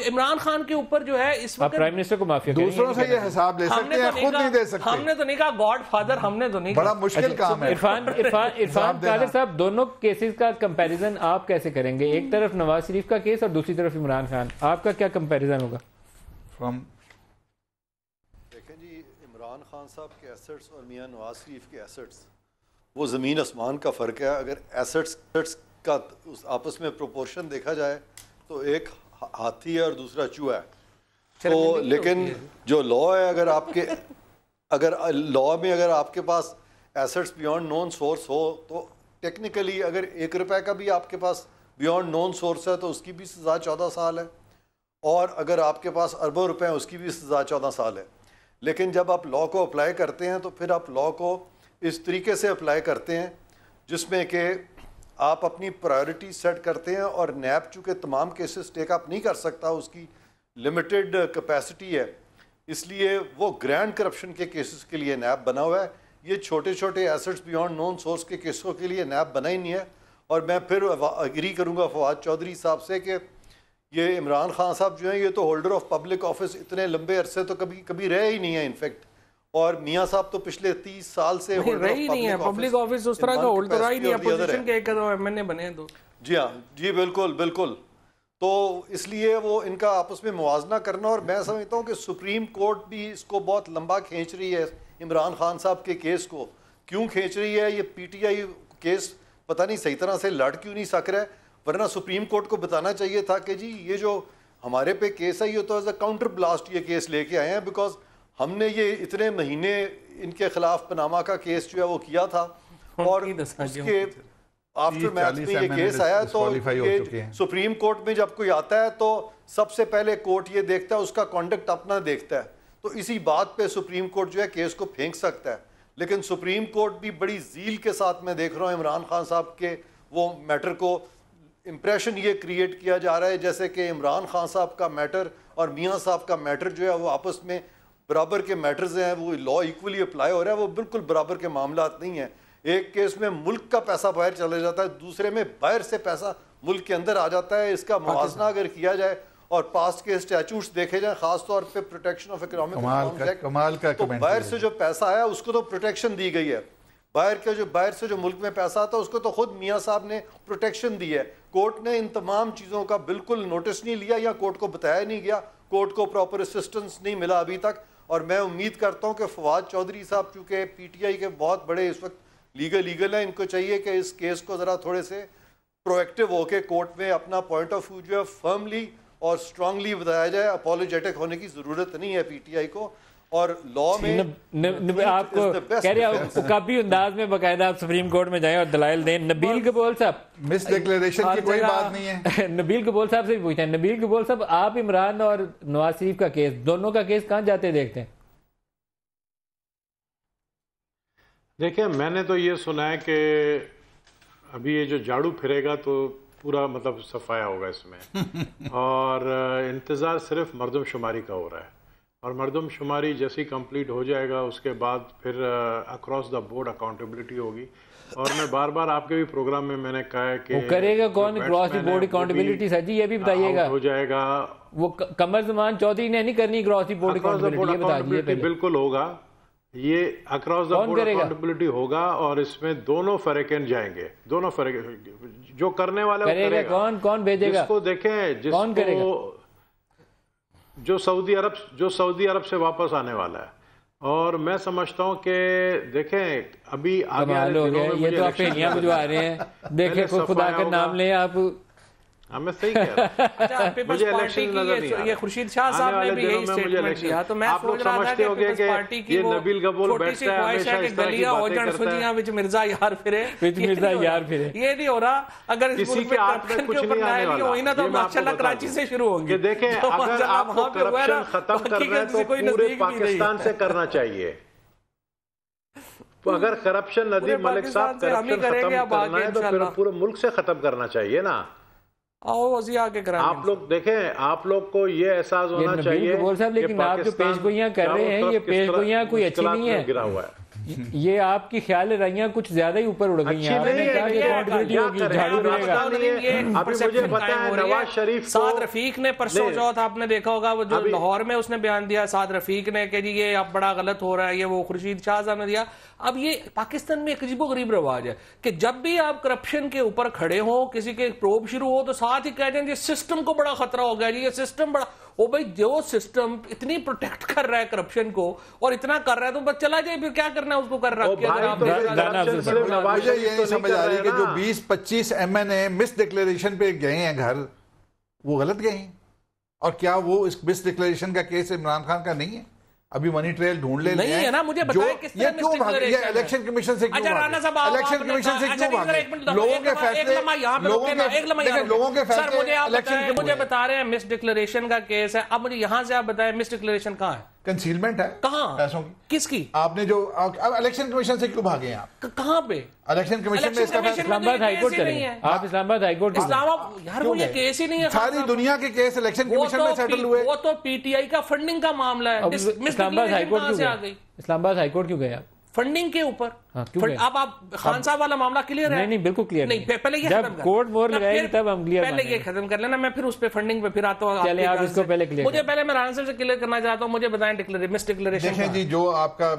عمران خان کے اوپر جو ہے اس وقت پرائم منسٹر کو مافیا، دوسروں سے یہ حساب لے سکتے ہیں، خود نہیں دے سکتے. ہم نے تو نہیں کہا گاڈ فادر، ہم نے تو نہیں کہا. بڑا مشکل کام ہے. عرفان قادر صاحب، دونوں کیسز کا کمپیریزن آپ کیسے کریں گے؟ ایک طرف نواز شریف کا کیس اور دوسری طرف عمران خان، آپ کا کیا کمپیریزن ہوگا؟ دیکھیں جی، عمران خان صاحب کے ایسٹس اور میاں نواز شریف کے ایسٹس وہ زمین آسمان کا فرق ہے. اگر ایسٹس کا آپس میں پروپورشن دیکھا جائے تو ایک ہاتھی ہے اور دوسرا چوہا ہے. تو لیکن جو لا ہے, اگر لا میں اگر آپ کے پاس ایسٹس بیانڈ نون سورس ہو تو ٹیکنیکلی اگر 1 روپے کا بھی آپ کے پاس بیانڈ نون سورس ہے تو اس کی بھی سزا 14 سال ہے, اور اگر آپ کے پاس اربوں روپے ہیں اس کی بھی سزا 14 سال ہے. لیکن جب آپ لا کو اپلائی کرتے ہیں تو پھر آپ لا کو اس طریقے سے اپلائی کرتے ہیں جس میں کہ آپ اپنی پرائیورٹی سیٹ کرتے ہیں, اور نیب چونکہ تمام کیسز ٹیک اپ نہیں کر سکتا, اس کی لمیٹڈ کیپیسٹی ہے, اس لیے وہ گرینڈ کرپشن کے کیسز کے لیے نیب بنا ہوا ہے. یہ چھوٹے چھوٹے ایسٹس بیانڈ نون سورس کے کیسوں کے لیے نیب بنا ہی نہیں ہے. اور میں پھر اگری کروں گا فواد چودھری صاحب سے کہ یہ عمران خان صاحب جو ہیں یہ تو ہولڈر آف پبلک آفس اتنے لمبے عرصے تو کبھی رہے ہی نہیں ہیں انفیکٹ, اور میاں صاحب تو پچھلے 30 سال سے رہی نہیں ہے پبلک آفس اس طرح کا ہولڈ تو رہا ہی نہیں ہے, اپوزیشن کے ایک ایم این اے بنے ہیں. تو جی ہاں جی بالکل. تو اس لیے وہ ان کا آپس میں موازنہ کرنا, اور میں سمجھتا ہوں کہ سپریم کورٹ بھی اس کو بہت لمبا کھینچ رہی ہے عمران خان صاحب کے کیس کو. کیوں کھینچ رہی ہے؟ یہ پی ٹی آئی کیس پتہ نہیں صحیح طرح سے لڑ کیوں نہیں سک رہا ہے, ورنہ سپریم کورٹ کو بتانا چاہیے تھا کہ جی یہ جو ہمارے پہ کیس ہے یہ تو ایز اے کاؤنٹر بلاسٹ یہ کیس لے کے آئے ہیں, بیکاز ہم نے یہ اتنے مہینے ان کے خلاف پناما کا کیس جو ہے وہ کیا تھا, اور اس کے آفٹر میچ میں یہ کیس آیا. تو سپریم کورٹ میں جب کوئی آتا ہے تو سب سے پہلے کورٹ یہ دیکھتا ہے اس کا کانڈکٹ اپنا دیکھتا ہے, تو اسی بات پہ سپریم کورٹ جو ہے کیس کو پھینک سکتا ہے. لیکن سپریم کورٹ بھی بڑی زیل کے ساتھ میں دیکھ رہا ہوں عمران خان صاحب کے وہ میٹر کو, امپریشن یہ کریٹ کیا جا رہا ہے جیسے کہ عمران خان صاحب کا میٹر اور میاں صاحب کا میٹر جو ہے وہ آپس میں برابر کے میٹرز ہیں, وہ لا ایکولی اپلائی ہو رہا ہے. وہ بالکل برابر کے معاملات نہیں ہیں. ایک کیس میں ملک کا پیسہ باہر چلا جاتا ہے, دوسرے میں باہر سے پیسہ ملک کے اندر آ جاتا ہے. اس کا موازنہ اگر کیا جائے اور پاسٹ کے اسٹیچوٹس دیکھے جائیں, خاص طور پہ پروٹیکشن آف اکنامک, تو باہر سے جو پیسہ آیا اس کو تو پروٹیکشن دی گئی ہے. باہر سے جو ملک میں پیسہ آتا ہے اس کو تو خود میاں صاحب نے پروٹیکشن دی ہے. کورٹ نے ان تمام چیزوں کا بالکل نوٹس نہیں لیا, یا کورٹ کو بتایا نہیں گیا, کورٹ کو پراپر اسسٹنس نہیں ملا ابھی تک. اور میں امید کرتا ہوں کہ فواد چودھری صاحب چونکہ پی ٹی آئی کے بہت بڑے اس وقت لیگل ہیں, ان کو چاہیے کہ اس کیس کو ذرا تھوڑے سے پرو ایکٹیو ہو کے کورٹ میں اپنا پوائنٹ آف ویو جو ہے فرملی اور اسٹرانگلی بتایا جائے. اپولوجیٹک ہونے کی ضرورت نہیں ہے پی ٹی آئی کو, اور لا میں آپ کو کہہ رہے ہیں کافی انداز میں باقاعدہ آپ سپریم کورٹ میں جائیں اور دلائل دیں. نبیل کبول صاحب, مس ڈکلیریشن کی کوئی بات نہیں ہے. نبیل کبول صاحب سے بھی پوچھتے ہیں. نبیل کبول صاحب, آپ عمران اور نواز شریف کا کیس, دونوں کا کیس کہاں جاتے دیکھتے ہیں؟ دیکھیں میں نے تو یہ سنا ہے کہ ابھی یہ جو جھاڑو پھرے گا تو پورا مطلب صفایا ہوگا اس میں, اور انتظار صرف مردم شماری کا ہو رہا ہے, اور مردم شماری جیسی کمپلیٹ ہو جائے گا اس کے بعد پھر اکراس دا بورڈ اکاؤنٹیبلٹی ہوگی. اور میں بار بار آپ کے بھی پروگرام میں میں نے کہا ہے کہ وہ کرے گا کون اکراس دی بورڈ اکاؤنٹیبلٹی؟ سر جی یہ بھی بتائیے گا. ہو جائے گا وہ قمر زمان چودھری نے نہیں کرنی اکراس دی بورڈ اکاؤنٹیبلٹی, یہ بتا دیجیے. بالکل ہوگا, یہ اکراس دا بورڈ اکاؤنٹیبلٹی ہوگا, اور اس میں دونوں فریقین جائیں گے. دونوں فریقین جو کرنے والا کرے گا, کون بھیجے گا؟ جس کو دیکھیں, جس کو جو سعودی عرب سے واپس آنے والا ہے. اور میں سمجھتا ہوں کہ دیکھیں ابھی آگے یہ تو آپ پہنیاں بجوا رہے ہیں. دیکھیں خدا کا نام لیں آپ. میں صحیح کہہ رہا ہوں, مجھے الیکشن نظر نہیں آ رہا. یہ خورشید شاہ صاحب نے بھی یہی اسٹیٹمنٹ دیا, تو میں سوچ رہا تھا کہ پیپلز پارٹی کی وہ چھوٹی سی خواہش ہے کہ گلیاں ہو جان سجیاں وچ مرزا یار پھرے. یہ نہیں ہو رہا. اگر اس ملک میں کرپشن کے اوپر نائل نہیں ہوئی نا تو ماشاءاللہ کراچی سے شروع ہوں گے. دیکھیں اگر آپ کو کرپشن ختم کرنا ہے تو پورے پاکستان سے کرنا چاہیے. اگر کرپشن ندیم ملک صاحب کرپشن ختم کرنا ہے تو پھر پورے ملک سے ختم کرنا چاہیے نا. آپ لوگ دیکھیں, آپ لوگ کو یہ احساس ہونا چاہیے لیکن آپ جو پیش گوئیاں کر رہے ہیں یہ پیش گوئیاں کوئی اچھی نہیں ہے. گرا ہوا ہے یہ آپ کی خیال رائیاں کچھ زیادہ ہی اوپر اڑ گئی ہیں. ابھی مجھے پتا ہے نواز شریف سعد رفیق نے پرسوں چوتھ آپ نے دیکھا ہوگا وہ جو لاہور میں اس نے بیان دیا سعد رفیق نے کہ جی یہ اب بڑا غلط ہو رہا ہے, یہ وہ خورشید شاہ صاحب نے دیا. اب یہ پاکستان میں ایک عجیب و غریب رواج ہے کہ جب بھی آپ کرپشن کے اوپر کھڑے ہوں, کسی کے پروب شروع ہو تو ساتھ ہی کہہ دیں یہ سسٹم کو بڑا خطرہ ہو گیا جی, یہ سسٹم بڑا. او بھائی جو سسٹم اتنی پروٹیکٹ کر رہا ہے کرپشن کو اور اتنا کر رہا ہے تو بس چلا جائے, پھر کیا کرنا ہے اس کو کر رکھ کے مجھے یہ نہیں سمجھ آ رہی کہ جو 20-25 MNA مس ڈکلیریشن پہ گئے ہیں گھر، وہ غلط گئے ہیں، اور کیا وہ اس مس ڈکلیریشن کا کیس عمران خان کا نہیں ہے؟ ابھی منی ٹریل ڈھونڈ لے نہیں ہے نا، مجھے بتائیں کس طرح کیوں بھاگے؟ یہ الیکشن کمیشن سے کیوں بھاگے؟ الیکشن کمیشن سے کیوں بھاگے؟ لوگوں کے فیصلے، لوگوں کے فیصلے، مجھے بتا رہے ہیں مس ڈکلیریشن کا کیس ہے، اب مجھے یہاں سے آپ بتائیں مس ڈکلیریشن کہاں ہے؟ کنسیلمنٹ ہے کہاں پیسوں کی؟ کس کی؟ آپ نے جو الیکشن کمیشن سے کیوں بھاگے ہیں آپ؟ کہاں پہ الیکشن کمیشن میں اس کا فیصلہ؟ اسلام آباد ہائی کورٹ چلیں گے آپ، اسلام آباد ہائی کورٹ یار وہ یہ کیس ہی نہیں ہے، ساری دنیا کے کیس الیکشن کمیشن میں سیٹل ہوئے۔ وہ تو پی ٹی آئی کا فنڈنگ کا معاملہ ہے، اسلام آباد ہائی کورٹ کیوں گئے؟ اسلام آباد ہائی کورٹ کیوں گئے آپ؟ فنڈنگ کے اوپر۔ اب آپ خان صاحب والا معاملہ کلیئر ہے؟ نہیں بالکل کلیئر نہیں، پہلے یہ جب کورٹ مور لگائے گی تب ہم کلیئر، پہلے یہ ختم کر لینا، میں پھر اس پہ فنڈنگ پہ پھر آتا ہوں۔ چلیں آپ اس کو پہلے کلیئر، مجھے پہلے میں رانا صاحب سے کلیئر کرنا چاہتا ہوں، مجھے بتائیں مس ڈکلیریشن۔ دیکھیں جی، جو آپ کا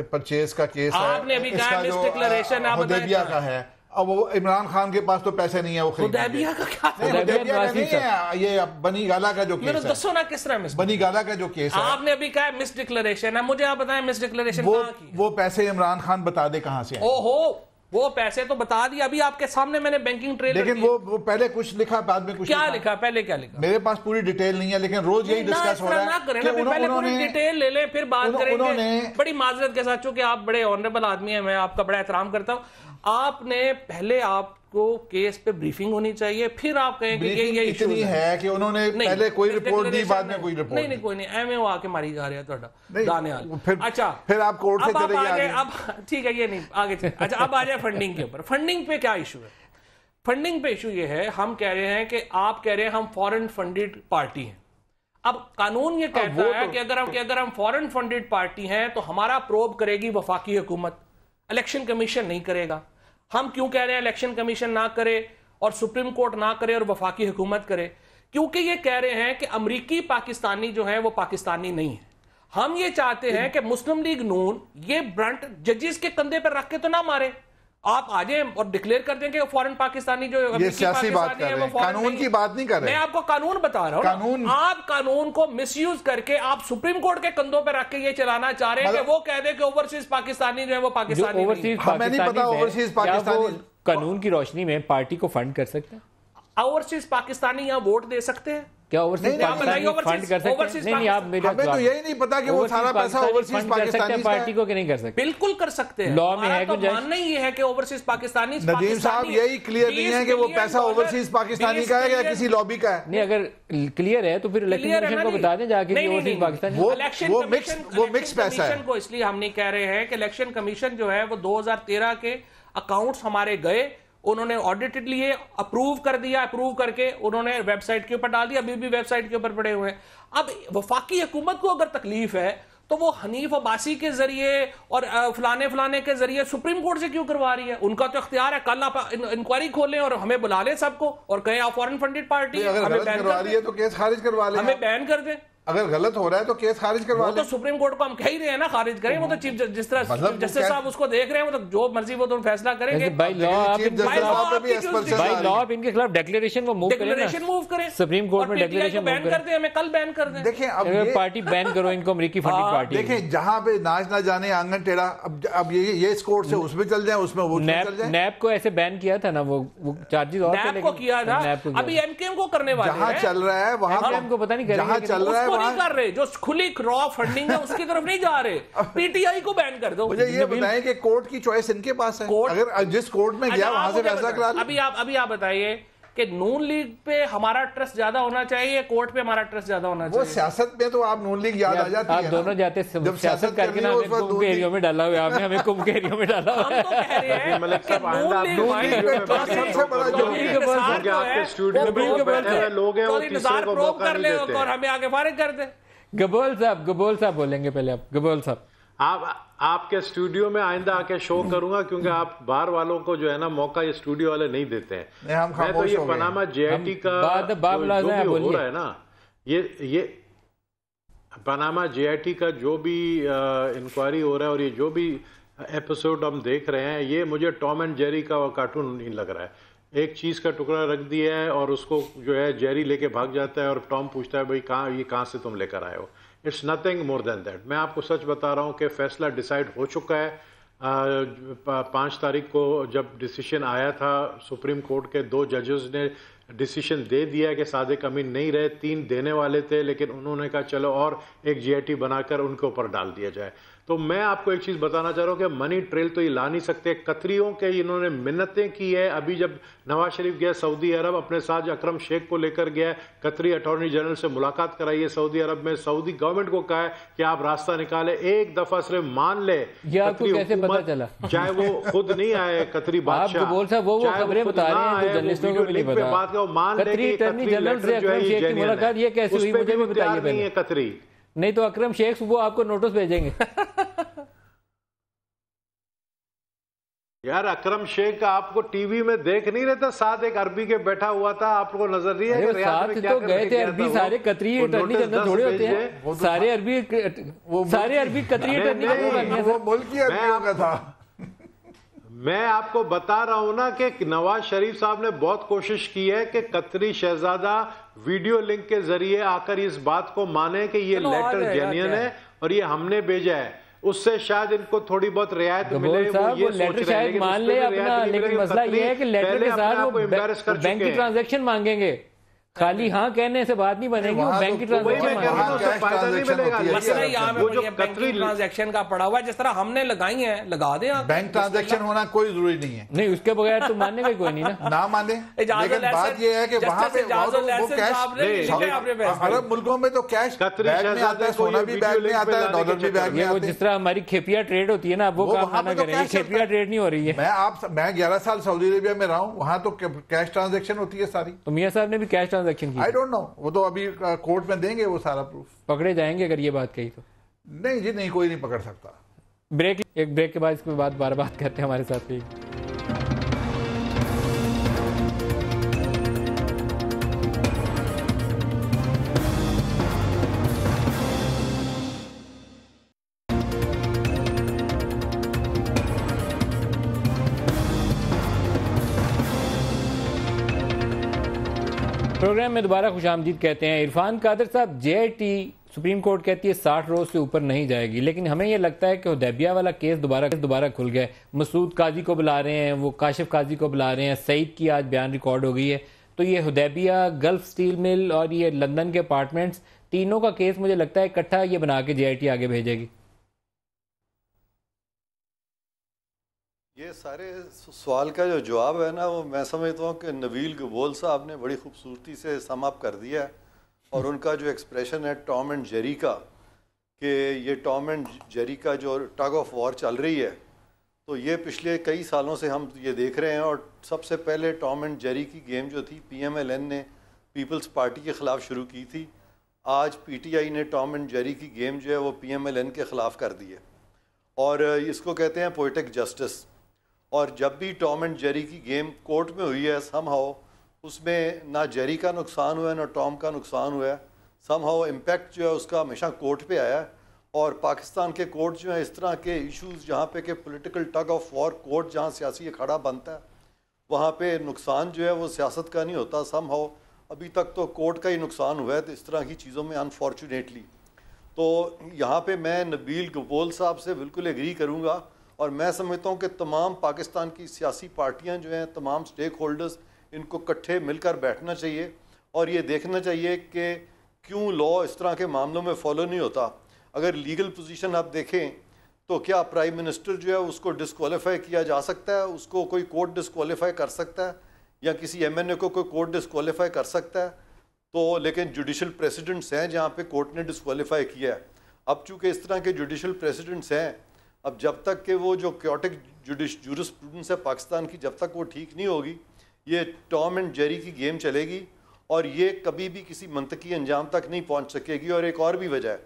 پرچیز کا کیس ہے، آپ نے ابھی کہا مس ڈکلیریشن، آپ حدیبیہ کا ہے، اب وہ عمران خان کے پاس تو پیسے نہیں ہے، وہ حدیبیہ کا کیا؟ حدیبیہ کا نہیں ہے، یہ بنی گالا کا جو کیس ہے، دسو نا کس طرح بنی گالا کا جو کیس ہے، آپ نے ابھی کہا مس ڈکلیریشن ہے، مجھے آپ بتائیں مس ڈکلیریشن کہاں کی؟ وہ پیسے عمران خان بتا دے کہاں سے آئے۔ وہ پیسے تو بتا دیا، ابھی آپ کے سامنے میں نے بینکنگ ٹریلر، لیکن وہ پہلے کچھ لکھا بعد میں کچھ کیا لکھا؟ پہلے کیا لکھا؟ میرے پاس پوری ڈیٹیل نہیں ہے، لیکن روز یہی ڈسکس ہو رہا ہے کہ پہلے پوری ڈیٹیل لے لیں پھر بات کریں گے۔ بڑی معذرت کے ساتھ، چونکہ آپ بڑے آنریبل آدمی ہیں، میں آپ کا بڑا احترام کرتا ہوں، آپ نے پہلے آپ کو کیس پہ بریفنگ ہونی چاہیے، پھر آپ کہیں کہ یہ ایشو اتنی ہے کہ انہوں نے پہلے کوئی رپورٹ دی، بعد میں کوئی رپورٹ نہیں، کوئی نہیں، ایم اے او آ کے ماری جا رہا ہے تھوڑا دانیال۔ اچھا، پھر آپ کورٹ سے چلے گئے اب ٹھیک ہے، یہ نہیں آگے چلے۔ اچھا، اب آ جائے فنڈنگ کے اوپر۔ فنڈنگ پہ کیا ایشو ہے؟ فنڈنگ پہ ایشو یہ ہے، ہم کہہ رہے ہیں کہ آپ کہہ رہے ہیں ہم فورن فنڈڈ پارٹی ہیں۔ اب قانون یہ کہتا ہے کہ اگر ہم فورن فنڈڈ پارٹی ہیں تو ہمارا پروب کرے گی وفاقی حکومت، الیکشن کمیشن نہیں کرے گا۔ ہم کیوں کہہ رہے ہیں الیکشن کمیشن نہ کرے اور سپریم کورٹ نہ کرے اور وفاقی حکومت کرے؟ کیونکہ یہ کہہ رہے ہیں کہ امریکی پاکستانی جو ہے وہ پاکستانی نہیں ہے۔ ہم یہ چاہتے ہیں کہ مسلم لیگ نون یہ برنٹ ججز کے کندھے پر رکھ کے تو نہ مارے، آپ آ جائیں اور ڈکلیئر کر دیں کہ فورن پاکستانی جو سیاسی بات کر رہے ہیں، قانون کی بات نہیں کر رہے۔ میں آپ کو قانون بتا رہا ہوں، آپ قانون کو مس یوز کر کے آپ سپریم کورٹ کے کندھوں پہ رکھ کے یہ چلانا چاہ رہے ہیں کہ وہ کہہ دے کہ اوورسیز پاکستانی جو ہے وہ پاکستانی نہیں۔ ہمیں نہیں پتا اوورسیز پاکستانی قانون کی روشنی میں پارٹی کو فنڈ کر سکتے ہیں؟ اوورسیز پاکستانی یہاں ووٹ دے سکتے ہیں کیا؟ اوورسیز پاکستانی فنڈ کر سکتے ہیں؟ نہیں، آپ میرا ہمیں تو یہی نہیں پتا کہ وہ سارا پیسہ اوورسیز پاکستانی پارٹی کو کہ نہیں کر سکتے؟ بالکل کر سکتے ہیں، لا میں ہے کہ ماننا یہ ہے کہ اوورسیز پاکستانی۔ ندیم صاحب یہی کلیئر نہیں ہے کہ وہ پیسہ اوورسیز پاکستانی کا ہے یا کسی لابی کا ہے؟ نہیں، اگر کلیئر ہے تو پھر الیکشن کمیشن کو بتا دیں جا کے اوورسیز پاکستانی۔ وہ مکس پیسہ ہے کو اس لیے ہم نہیں کہہ رہے ہیں کہ الیکشن کمیشن جو ہے وہ 2013 کے اکاؤنٹس ہمارے گئے، انہوں نے آڈیٹڈ لیے، اپروو کر دیا، اپروو کر کے انہوں نے ویب سائٹ کے اوپر ڈال دیا، ابھی بھی ویب سائٹ کے اوپر پڑے ہوئے ہیں۔ اب وفاقی حکومت کو اگر تکلیف ہے تو وہ حنیف عباسی کے ذریعے اور فلانے کے ذریعے سپریم کورٹ سے کیوں کروا رہی ہے؟ ان کا تو اختیار ہے، کل آپ انکوائری کھولیں اور ہمیں بلا لیں سب کو اور کہیں آپ فورن فنڈڈ پارٹی، ہمیں بین کروا رہی ہے تو کیس خارج کروا لیں، ہمیں بین کر دیں۔ اگر غلط ہو رہا ہے تو کیس خارج کروا لیں۔ وہ تو سپریم کورٹ کو ہم کہہ ہی رہے ہیں نا خارج کریں، وہ تو چیف جس طرح جسٹس صاحب اس کو دیکھ رہے ہیں، وہ تو جو مرضی وہ تو فیصلہ کریں گے۔ بائی لا آپ ان کے خلاف ڈیکلیریشن کو موو کریں، سپریم کورٹ میں ڈیکلیریشن بین کر دیں، ہمیں کل بین کر دیں۔ دیکھیں اب پارٹی بین کرو ان کو، امریکی فنڈنگ پارٹی۔ دیکھیں جہاں پہ ناچ نہ جانے آنگن ٹیڑھا، اب یہ اس کورٹ سے اس میں چل جائیں، اس میں وہ چل جائیں۔ نیب کو ایسے بین کیا تھا نا، وہ چارجز اور نیب کو کیا تھا، ابھی ایم کے ایم کو کرنے والے ہیں۔ جہاں چل رہا ہے وہاں ایم کو پتہ نہیں کریں گے، جہاں چل رہا ہے وہاں نہیں کر رہے، جو کھلی را فنڈنگ ہے اس کی طرف نہیں جا رہے، پی ٹی آئی کو بین کر دو۔ مجھے یہ بتائیں کہ کورٹ کی چوائس ان کے پاس ہے، اگر جس کورٹ میں گیا وہاں سے فیصلہ کرا لیں۔ ابھی آپ بتائیے کہ نون لیگ پہ ہمارا ٹرسٹ زیادہ ہونا چاہیے، کورٹ پہ ہمارا ٹرسٹ زیادہ ہونا چاہیے؟ وہ سیاست میں تو آپ نون لیگ یاد آ جاتی ہے، آپ دونوں جاتے جب سیاست کر کے نا ہمیں کم کے ایریوں میں ڈالا ہوا ہے، آپ نے ہمیں کم کے ایریوں میں ڈالا ہوا ہے۔ ہم تو کہہ رہے ہیں ملک صاحب آئندہ آپ نون لیگ پہ ٹرسٹ سب سے بڑا جو ہے کہ آپ کے اسٹوڈیو میں بیٹھے ہوئے لوگ ہیں وہ تیسرے کو موقع نہیں دیتے اور ہمیں آگے فارغ کر دیں۔ گبول صاحب بولیں گے پہلے، آپ گبول صاحب۔ آپ کے اسٹوڈیو میں آئندہ آ کے شو کروں گا، کیونکہ آپ باہر والوں کو جو ہے نا موقع یہ اسٹوڈیو والے نہیں دیتے ہیں۔ میں تو یہ پاناما جے آئی ٹی کا جو بھی ہو رہا ہے نا، یہ پاناما جے آئی ٹی کا جو بھی انکوائری ہو رہا ہے اور یہ جو بھی ایپیسوڈ ہم دیکھ رہے ہیں، یہ مجھے ٹام اینڈ جیری کا کارٹون نہیں لگ رہا ہے۔ ایک چیز کا ٹکڑا رکھ دیا ہے اور اس کو جو ہے جیری لے کے بھاگ جاتا ہے اور ٹام پوچھتا ہے بھائی کہاں سے تم لے کر آئے ہو۔ It's nothing more than that. میں آپ کو سچ بتا رہا ہوں کہ فیصلہ ڈیسائیڈ ہو چکا ہے، 5 تاریخ کو جب ڈیسیشن آیا تھا سپریم کورٹ کے 2 ججز نے ڈیسیشن دے دیا کہ صادق امین نہیں رہے, 3 دینے والے تھے لیکن انہوں نے کہا چلو اور ایک جی آئی ٹی بنا کر ان کے اوپر ڈال دیا جائے. تو میں آپ کو ایک چیز بتانا چاہ رہا ہوں کہ منی ٹریل تو یہ لا نہیں سکتے. قطریوں کے انہوں نے منتیں کی ہے. ابھی جب نواز شریف گیا سعودی عرب, اپنے ساتھ اکرم شیخ کو لے کر گیا, قطری اٹارنی جنرل سے ملاقات کرائی ہے سعودی عرب میں, سعودی گورنمنٹ کو کہا ہے کہ آپ راستہ نکالیں, ایک دفعہ صرف مان لے. یہ آپ کو کیسے پتا چلا؟ چاہے وہ خود نہیں آئے قطری بادشاہ, آپ بول صاحب وہ خبریں بتا رہے ہیں جو جرنلسٹوں کو بھی نہیں پتا. مان لے قطری اٹارنی جنرل سے اکرم شیخ کی ملاقات یہ کیسے ہوئی مجھے بھی بتائیے پہلے. قطری نہیں تو اکرم شیخ وہ آپ کو نوٹس بھیجیں گے. یار اکرم شیخ کا آپ کو ٹی وی میں دیکھ نہیں رہتا, ساتھ ایک عربی کے بیٹھا ہوا تھا, آپ کو نظر نہیں ہے کہ ریاض میں کیا تو گئے تھے عربی سارے قطری اٹارنی جنرل تھوڑے ہوتے ہیں, سارے عربی قطری اٹارنی جنرل. وہ ملکی عربیوں کا تھا. میں آپ کو بتا رہا ہوں نا کہ نواز شریف صاحب نے بہت کوشش کی ہے کہ قطری شہزادہ ویڈیو لنک کے ذریعے آ کر اس بات کو مانے کہ یہ لیٹر جینین ہے اور یہ ہم نے بھیجا ہے. اس سے شاید ان کو تھوڑی بہت رعایت ملے, وہ یہ سوچ رہے ہیں. مان لے اپنا, لیکن مسئلہ یہ ہے کہ لیٹر کے ساتھ وہ بینک کی ٹرانزیکشن مانگیں گے, خالی ہاں کہنے سے بات نہیں بنے گی, وہ بینک کی ٹرانزیکشن کا پڑا ہوا ہے جس طرح ہم نے لگائی ہیں لگا دیں. بینک ٹرانزیکشن ہونا کوئی ضروری نہیں ہے. نہیں اس کے بغیر تو ماننے کا کوئی نہیں نا, نہ مانے. لیکن بات یہ ہے کہ وہاں پہ وہ کیش, عرب ملکوں میں تو کیش بیگ میں آتا ہے, سونا بھی بیگ میں آتا ہے, ڈالر بھی بیگ میں آتا ہے. جس طرح ہماری کھیپیا ٹریڈ ہوتی ہے نا, وہ کام نہ کریں, کھیپیا ٹریڈ نہیں ہو رہی ہے. میں 11 سال سعودی عربیہ میں رہا ہوں, وہاں تو کیش ٹرانزیکشن ہوتی ہے ساری. تو میاں صاحب نے بھی کیش ٹرانزیکشن کی. آئی ڈونٹ نو, وہ تو ابھی کورٹ میں دیں گے وہ سارا پروف. پکڑے جائیں گے اگر یہ بات کہی تو؟ نہیں جی نہیں, کوئی نہیں پکڑ سکتا. ایک بریک کے بعد اس کے بعد بات کرتے ہیں ہمارے ساتھ. پروگرام میں دوبارہ خوش آمدید کہتے ہیں. عرفان قادر صاحب, جے آئی ٹی سپریم کورٹ کہتی ہے 60 روز سے اوپر نہیں جائے گی, لیکن ہمیں یہ لگتا ہے کہ حدیبیہ والا کیس دوبارہ کھل گیا ہے. مسعود قاضی کو بلا رہے ہیں, وہ کاشف قاضی کو بلا رہے ہیں, سعید کی آج بیان ریکارڈ ہو گئی ہے. تو یہ حدیبیہ, گلف سٹیل مل اور یہ لندن کے اپارٹمنٹس, تینوں کا کیس مجھے لگتا ہے اکٹھا یہ بنا کے جے آئی ٹی آگے بھیجے گی. یہ سارے سوال کا جو جواب ہے نا, وہ میں سمجھتا ہوں کہ نویل گبول صاحب نے بڑی خوبصورتی سے سم اپ کر دیا ہے. اور ان کا جو ایکسپریشن ہے ٹام اینڈ جیری کا, کہ یہ ٹام اینڈ جیری کا جو ٹگ آف وار چل رہی ہے, تو یہ پچھلے کئی سالوں سے ہم یہ دیکھ رہے ہیں. اور سب سے پہلے ٹام اینڈ جیری کی گیم جو تھی پی ایم ایل این نے پیپلز پارٹی کے خلاف شروع کی تھی. آج پی ٹی آئی نے ٹام اینڈ جیری کی گیم جو ہے وہ پی ایم ایل این کے خلاف کر دی ہے, اور اس کو کہتے ہیں پوئٹک جسٹس. اور جب بھی ٹام اینڈ جیری کی گیم کورٹ میں ہوئی ہے, سم ہاؤ اس میں نہ جیری کا نقصان ہوا ہے نہ ٹام کا نقصان ہوا ہے. سم ہاؤ امپیکٹ جو ہے اس کا ہمیشہ کورٹ پہ آیا ہے. اور پاکستان کے کورٹ جو ہیں اس طرح کے ایشوز جہاں پہ کہ political tug of war court جہاں سیاسی اکھاڑا بنتا ہے, وہاں پہ نقصان جو ہے وہ سیاست کا نہیں ہوتا. سم ہاؤ ابھی تک تو کورٹ کا ہی نقصان ہوا ہے اس طرح کی چیزوں میں انفارچونیٹلی. تو یہاں پہ میں نبیل گبول صاحب سے بالکل ایگری کروں گا, اور میں سمجھتا ہوں کہ تمام پاکستان کی سیاسی پارٹیاں جو ہیں, تمام سٹیک ہولڈرز, ان کو اکٹھے مل کر بیٹھنا چاہیے اور یہ دیکھنا چاہیے کہ کیوں لا اس طرح کے معاملوں میں فالو نہیں ہوتا. اگر لیگل پوزیشن آپ دیکھیں تو کیا پرائم منسٹر جو ہے اس کو ڈسکوالیفائی کیا جا سکتا ہے, اس کو کوئی کورٹ ڈسکوالیفائی کر سکتا ہے, یا کسی ایم این اے کو کوئی کورٹ ڈسکوالیفائی کر سکتا ہے. تو لیکن جوڈیشل پریسیڈنٹس ہیں جہاں پہ کورٹ نے ڈسکوالیفائی کیا ہے. اب چونکہ اس طرح کے جوڈیشل پریسیڈنٹس ہیں, اب جب تک کہ وہ جو کیوٹک جورسپروڈنس ہے پاکستان کی, جب تک وہ ٹھیک نہیں ہوگی, یہ ٹام اینڈ جیری کی گیم چلے گی اور یہ کبھی بھی کسی منطقی انجام تک نہیں پہنچ سکے گی. اور ایک اور بھی وجہ ہے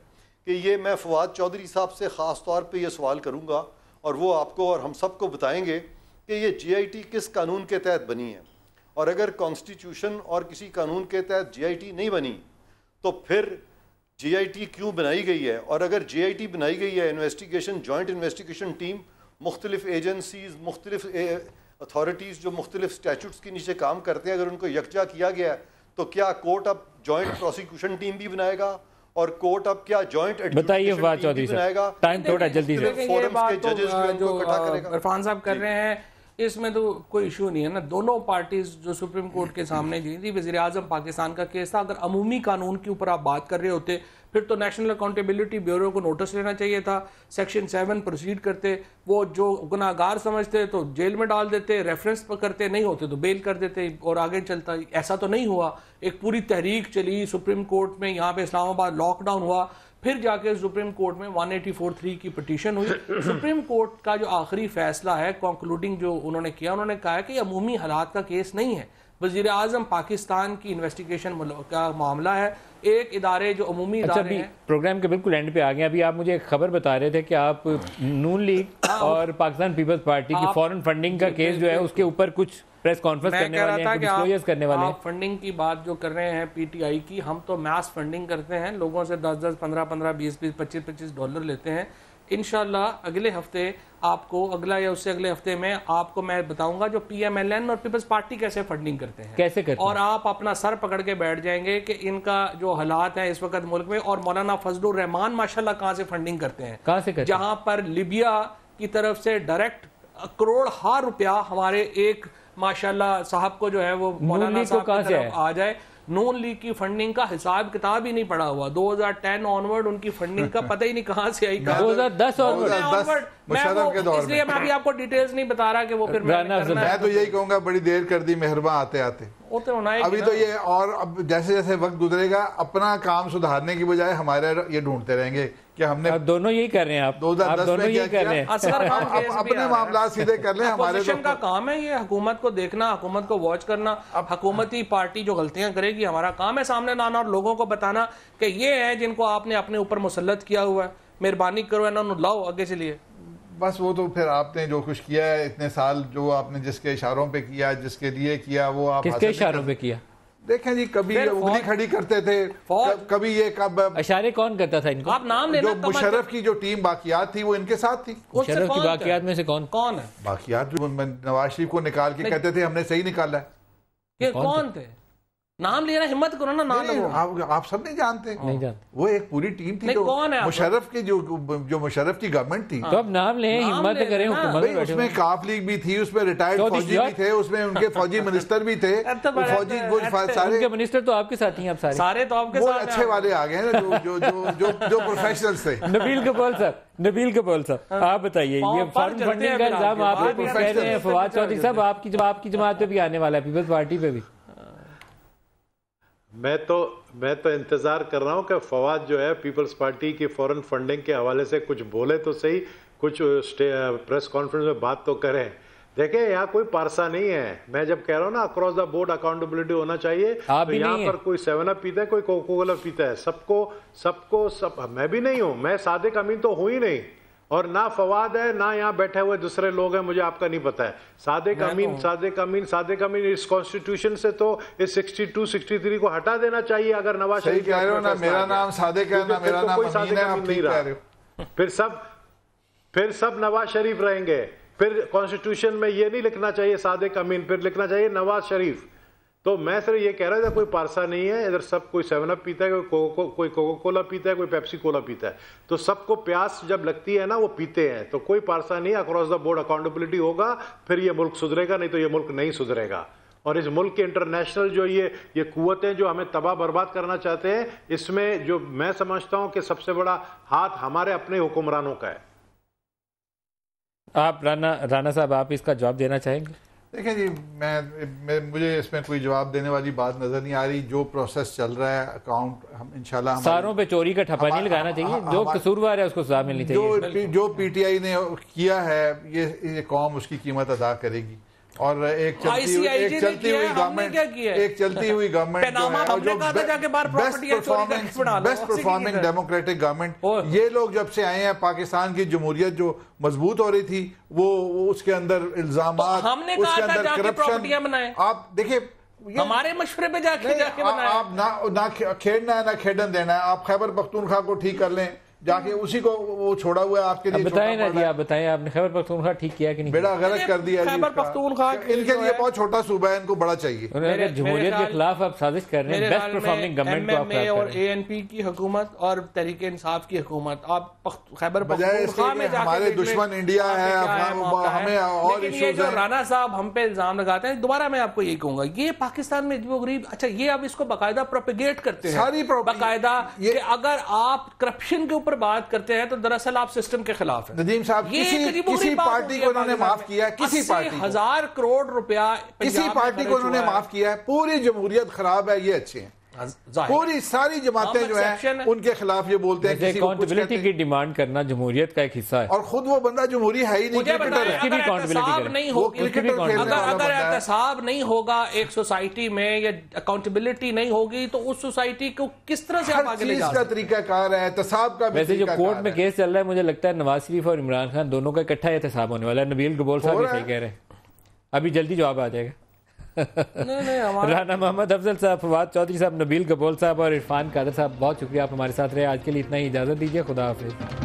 کہ یہ میں فواد چودھری صاحب سے خاص طور پہ یہ سوال کروں گا, اور وہ آپ کو اور ہم سب کو بتائیں گے کہ یہ جے آئی ٹی کس قانون کے تحت بنی ہے. اور اگر کانسٹیٹیوشن اور کسی قانون کے تحت جے آئی ٹی نہیں بنی تو پھر جے آئی ٹی کیوں بنائی گئی ہے. اور اگر جے آئی ٹی بنائی گئی ہے, انویسٹیگیشن جوائنٹ انویسٹیگیشن ٹیم, مختلف ایجنسیز, مختلف اتھارٹیز جو مختلف اسٹیچوٹس کے نیچے کام کرتے ہیں, اگر ان کو یکجا کیا گیا ہے تو کیا کورٹ اب جوائنٹ پروسیکیوشن ٹیم بھی بنائے گا اور کورٹ اب کیا جوائنٹ بتائیے فواد چودھری صاحب، ٹائم تھوڑا جلدی سے. یہ بات جو عرفان صاحب کر رہے ہیں اس میں تو کوئی ایشو نہیں ہے نا. دونوں پارٹیز جو سپریم کورٹ کے سامنے گئی تھی، وزیر اعظم پاکستان کا کیس تھا. اگر عمومی قانون کے اوپر آپ بات کر رہے ہوتے پھر تو نیشنل اکاؤنٹیبلٹی بیورو کو نوٹس لینا چاہیے تھا، سیکشن 7 پروسیڈ کرتے، وہ جو گناہگار سمجھتے تو جیل میں ڈال دیتے، ریفرنس کرتے، نہیں ہوتے تو بیل کر دیتے اور آگے چلتا. ایسا تو نہیں ہوا. ایک پوری تحریک چلی سپریم کورٹ میں، یہاں پہ اسلام آباد لاک ڈاؤن ہوا، پھر جا کے سپریم کورٹ میں 184(3) کی پٹیشن ہوئی. سپریم کورٹ کا جو آخری فیصلہ ہے، کنکلوڈنگ جو انہوں نے کیا، انہوں نے کہا کہ یہ عمومی حالات کا کیس نہیں ہے. وزیر اعظم پاکستان کی انویسٹیگیشن کا معاملہ ہے. ایک ادارے جو عمومی ادارے ہیں. پروگرام کے بالکل اینڈ پہ آ گئے. ابھی آپ مجھے ایک خبر بتا رہے تھے کہ آپ نون لیگ اور پاکستان پیپلز پارٹی کی فورن فنڈنگ کا کیس جو ہے اس کے اوپر کچھ پریس کانفرنس کرنے والے ہیں، ڈسکلوجرز کرنے والے ہیں. آپ فنڈنگ کی بات جو کر رہے ہیں پی ٹی آئی کی، ہم تو میس فنڈنگ کرتے ہیں، لوگوں سے 10-10 15-15 20-20 25-25 ڈالر لیتے ہیں. انشاءاللہ اگلے ہفتے آپ کو، اگلا یا اس سے اگلے ہفتے میں آپ کو میں بتاؤں گا جو پی ایم ایل این اور پیپلز پارٹی کیسے فنڈنگ کرتے ہیں، کیسے کرتے ہیں، اور آپ اپنا سر پکڑ کے بیٹھ جائیں گے کہ ان کا جو حالات ہیں اس وقت ملک میں. اور مولانا فضل الرحمان ماشاءاللہ کہاں سے فنڈنگ کرتے ہیں، کہاں سے کرتے ہیں؟ جہاں پر لیبیا کی طرف سے ڈائریکٹ کروڑ روپیہ ہمارے ایک ماشاءاللہ صاحب کو جو ہے وہ مولانا صاحب کی طرف آ جائے. نون لیگ کی فنڈنگ کا حساب کتاب ہی نہیں پڑا ہوا. 2010 آنورڈ ان کی فنڈنگ کا پتہ ہی نہیں کہاں سے آئی. 2010 آنورڈ اس لیے میں ابھی آپ کو ڈیٹیلز نہیں بتا رہا کہ وہ پھر میں تو یہی کہوں گا بڑی دیر کر دی مہربان آتے آتے. ابھی تو یہ، اور اب جیسے جیسے وقت گزرے گا اپنا کام سدھارنے کی بجائے ہمارے یہ ڈھونڈتے رہیں گے کہ ہم نے دونوں یہی کر رہے ہیں. آپ 2010 میں کیا کیا، اپنے معاملات سیدھے کر لیں. ہمارے کا کام ہے یہ حکومت کو دیکھنا، حکومت کو واچ کرنا. حکومتی پارٹی جو غلطیاں کرے گی ہمارا کام ہے سامنے لانا اور لوگوں کو بتانا کہ یہ ہے جن کو آپ نے اپنے اوپر مسلط کیا ہوا ہے، مہربانی کرو انہوں لاؤ آگے چلیے. بس وہ تو پھر آپ نے جو کچھ کیا ہے اتنے سال، جو آپ نے جس کے اشاروں پہ کیا، جس کے لیے کیا، وہ آپ کس کے اشاروں پہ کیا؟ دیکھیں جی، کبھی انگلی کھڑی کرتے تھے، کبھی یہ کب اشارے کون کرتا تھا ان کو؟ آپ نام جو مشرف کی جو ٹیم باقیات تھی وہ ان کے ساتھ تھی. مشرف کی باقیات میں سے کون ہے؟ باقیات جو نواز شریف کو نکال کے کہتے تھے ہم نے صحیح نکالا ہے. کون تھے؟ نام لینا ہمت کرو نا. نام آپ سب نہیں جانتے. وہ ایک پوری ٹیم تھی مشرف کی، جو مشرف کی گورنمنٹ تھی. تو اب نام لیں، ہمت کریں. اس میں کاف لیگ بھی تھی، اس میں ریٹائرڈ فوجی بھی تھے، اس میں ان کے فوجی منسٹر بھی تھے. فوجی ان کے منسٹر تو آپ کے ساتھ ہیں. آپ سارے تو آپ کے ساتھ اچھے والے آ گئے ہیں جو پروفیشنلز تھے. نبیل کپول صاحب آپ بتائیے، یہ فنڈنگ کا الزام آپ کہہ رہے ہیں فواد چودھری صاحب آپ کی جماعت پہ بھی آنے والا ہے، پیپلز پارٹی پہ بھی. میں تو انتظار کر رہا ہوں کہ فواد جو ہے پیپلز پارٹی کی فورن فنڈنگ کے حوالے سے کچھ بولے تو صحیح، کچھ پریس کانفرنس میں بات تو کریں. دیکھیں یہاں کوئی پارسا نہیں ہے. میں جب کہہ رہا ہوں نا اکراس دا بورڈ اکاؤنٹیبلٹی ہونا چاہیے، تو یہاں پر کوئی 7 اپ پیتا ہے، کوئی کوکا کولا پیتا ہے. سب کو میں بھی نہیں ہوں، میں صادق امین تو ہوں ہی نہیں، اور نہ فواد ہے، نہ یہاں بیٹھے ہوئے دوسرے لوگ ہیں، مجھے آپ کا نہیں پتا ہے. صادق امین اس کانسٹیٹیوشن سے تو اس 62-63 کو ہٹا دینا چاہیے. اگر نواز شریف کہہ رہے ہو نا میرا نام صادق ہے، نہ میرا نام امین ہے، آپ ٹھیک کہہ رہے ہو. پھر سب نواز شریف رہیں گے. پھر کانسٹیٹیوشن میں یہ نہیں لکھنا چاہیے صادق امین، پھر لکھنا چاہیے نواز شریف. تو میں صرف یہ کہہ رہا تھا کوئی پارسا نہیں ہے ادھر. سب کوئی 7 اپ پیتا ہے، کوئی کوکا کولا پیتا ہے، کوئی پیپسی کولا پیتا ہے. تو سب کو پیاس جب لگتی ہے نا وہ پیتے ہیں. تو کوئی پارسا نہیں ہے. اکراس دا بورڈ اکاؤنٹیبلٹی ہوگا پھر یہ ملک سدھرے گا، نہیں تو یہ ملک نہیں سدھرے گا. اور اس ملک کے انٹرنیشنل جو یہ قوتیں جو ہمیں تباہ برباد کرنا چاہتے ہیں، اس میں جو میں سمجھتا ہوں کہ سب سے بڑا ہاتھ ہمارے اپنے حکمرانوں کا ہے. آپ رانا صاحب آپ اس کا جواب دینا چاہیں گے؟ دیکھیں جی، مجھے اس میں کوئی جواب دینے والی بات نظر نہیں آ رہی. جو پروسیس چل رہا ہے اکاؤنٹ، ہم انشاءاللہ ساروں پہ چوری کا ٹھپا نہیں لگانا چاہیے. جو قصوروار ہے اس کو سزا ملنی چاہیے. جو پی ٹی آئی نے کیا ہے یہ قوم اس کی قیمت ادا کرے گی. اور ایک چلتی ہوئی government best performing democratic government, یہ لوگ جب سے آئے ہیں پاکستان کی جمہوریت جو مضبوط ہو رہی تھی، وہ اس کے اندر الزامات، اس کے اندر کرپشن. آپ دیکھیں ہمارے مشورے پہ جا کے آپ نہ کھیلنا ہے نہ کھیڈن دینا ہے. آپ خیبر پختونخوا کو ٹھیک کر لیں، جا کے اسی کو وہ چھوڑا ہوا ہے آپ کے لیے. بتائیں نا جی, آپ بتائیں آپ نے خیبر پختونخوا ٹھیک کیا کہ نہیں؟ بیڑا غلط کر دیا. خیبر پختونخوا ان کے لیے بہت چھوٹا صوبہ ہے, ان کو بڑا چاہیے. اگر جمہوریت کے خلاف آپ سازش کر رہے ہیں, بیسٹ پرفارمنگ گورنمنٹ کو آپ خراب کر رہے ہیں. اور اے این پی کی حکومت اور تحریک انصاف کی حکومت, آپ خیبر بجائے اس پختونخوا میں کے ہمارے دشمن انڈیا ہے, ہمیں اور لیکن یہ جو رانا صاحب ہم پہ الزام لگاتے ہیں, دوبارہ میں آپ کو یہی کہوں گا, یہ پاکستان میں جو غریب, اچھا یہ اب اس کو باقاعدہ پروپیگیٹ کرتے ہیں ساری باقاعدہ کہ اگر آپ کرپشن کے اوپر بات کرتے ہیں تو دراصل آپ سسٹم کے خلاف ہیں. ندیم صاحب کسی پارٹی کو انہوں نے معاف کیا, کسی پارٹی کو 80,000 کروڑ روپیہ کسی پارٹی کو انہوں نے معاف کیا ہے. پوری جمہوریت خراب ہے, یہ اچھے ہیں. پوری ساری جماعتیں جو ہیں ان کے خلاف یہ بولتے ہیں کسی اکاؤنٹیبلٹی کی ڈیمانڈ کرنا جمہوریت کا ایک حصہ ہے, اور خود وہ بندہ جمہوری ہے ہی نہیں. اگر احتساب نہیں ہوگا ایک سوسائٹی میں, یا اکاؤنٹیبلٹی نہیں ہوگی, تو اس سوسائٹی کو کس طرح سے آپ آگے لے جا سکتے ہیں؟ کا طریقہ کار ہے احتساب کا. ویسے جو کورٹ میں کیس چل رہا ہے, مجھے لگتا ہے نواز شریف اور عمران خان دونوں کا اکٹھا احتساب ہونے والا ہے. نبیل گبول صاحب بھی صحیح کہہ رہے ہیں, ابھی جلدی جواب آ جائے گا. رانا محمد افضل صاحب, فواد چودھری صاحب, نبیل گبول صاحب اور عرفان قادر صاحب, بہت شکریہ, آپ ہمارے ساتھ رہے. آج کے لیے اتنا ہی, اجازت دیجیے, خدا حافظ.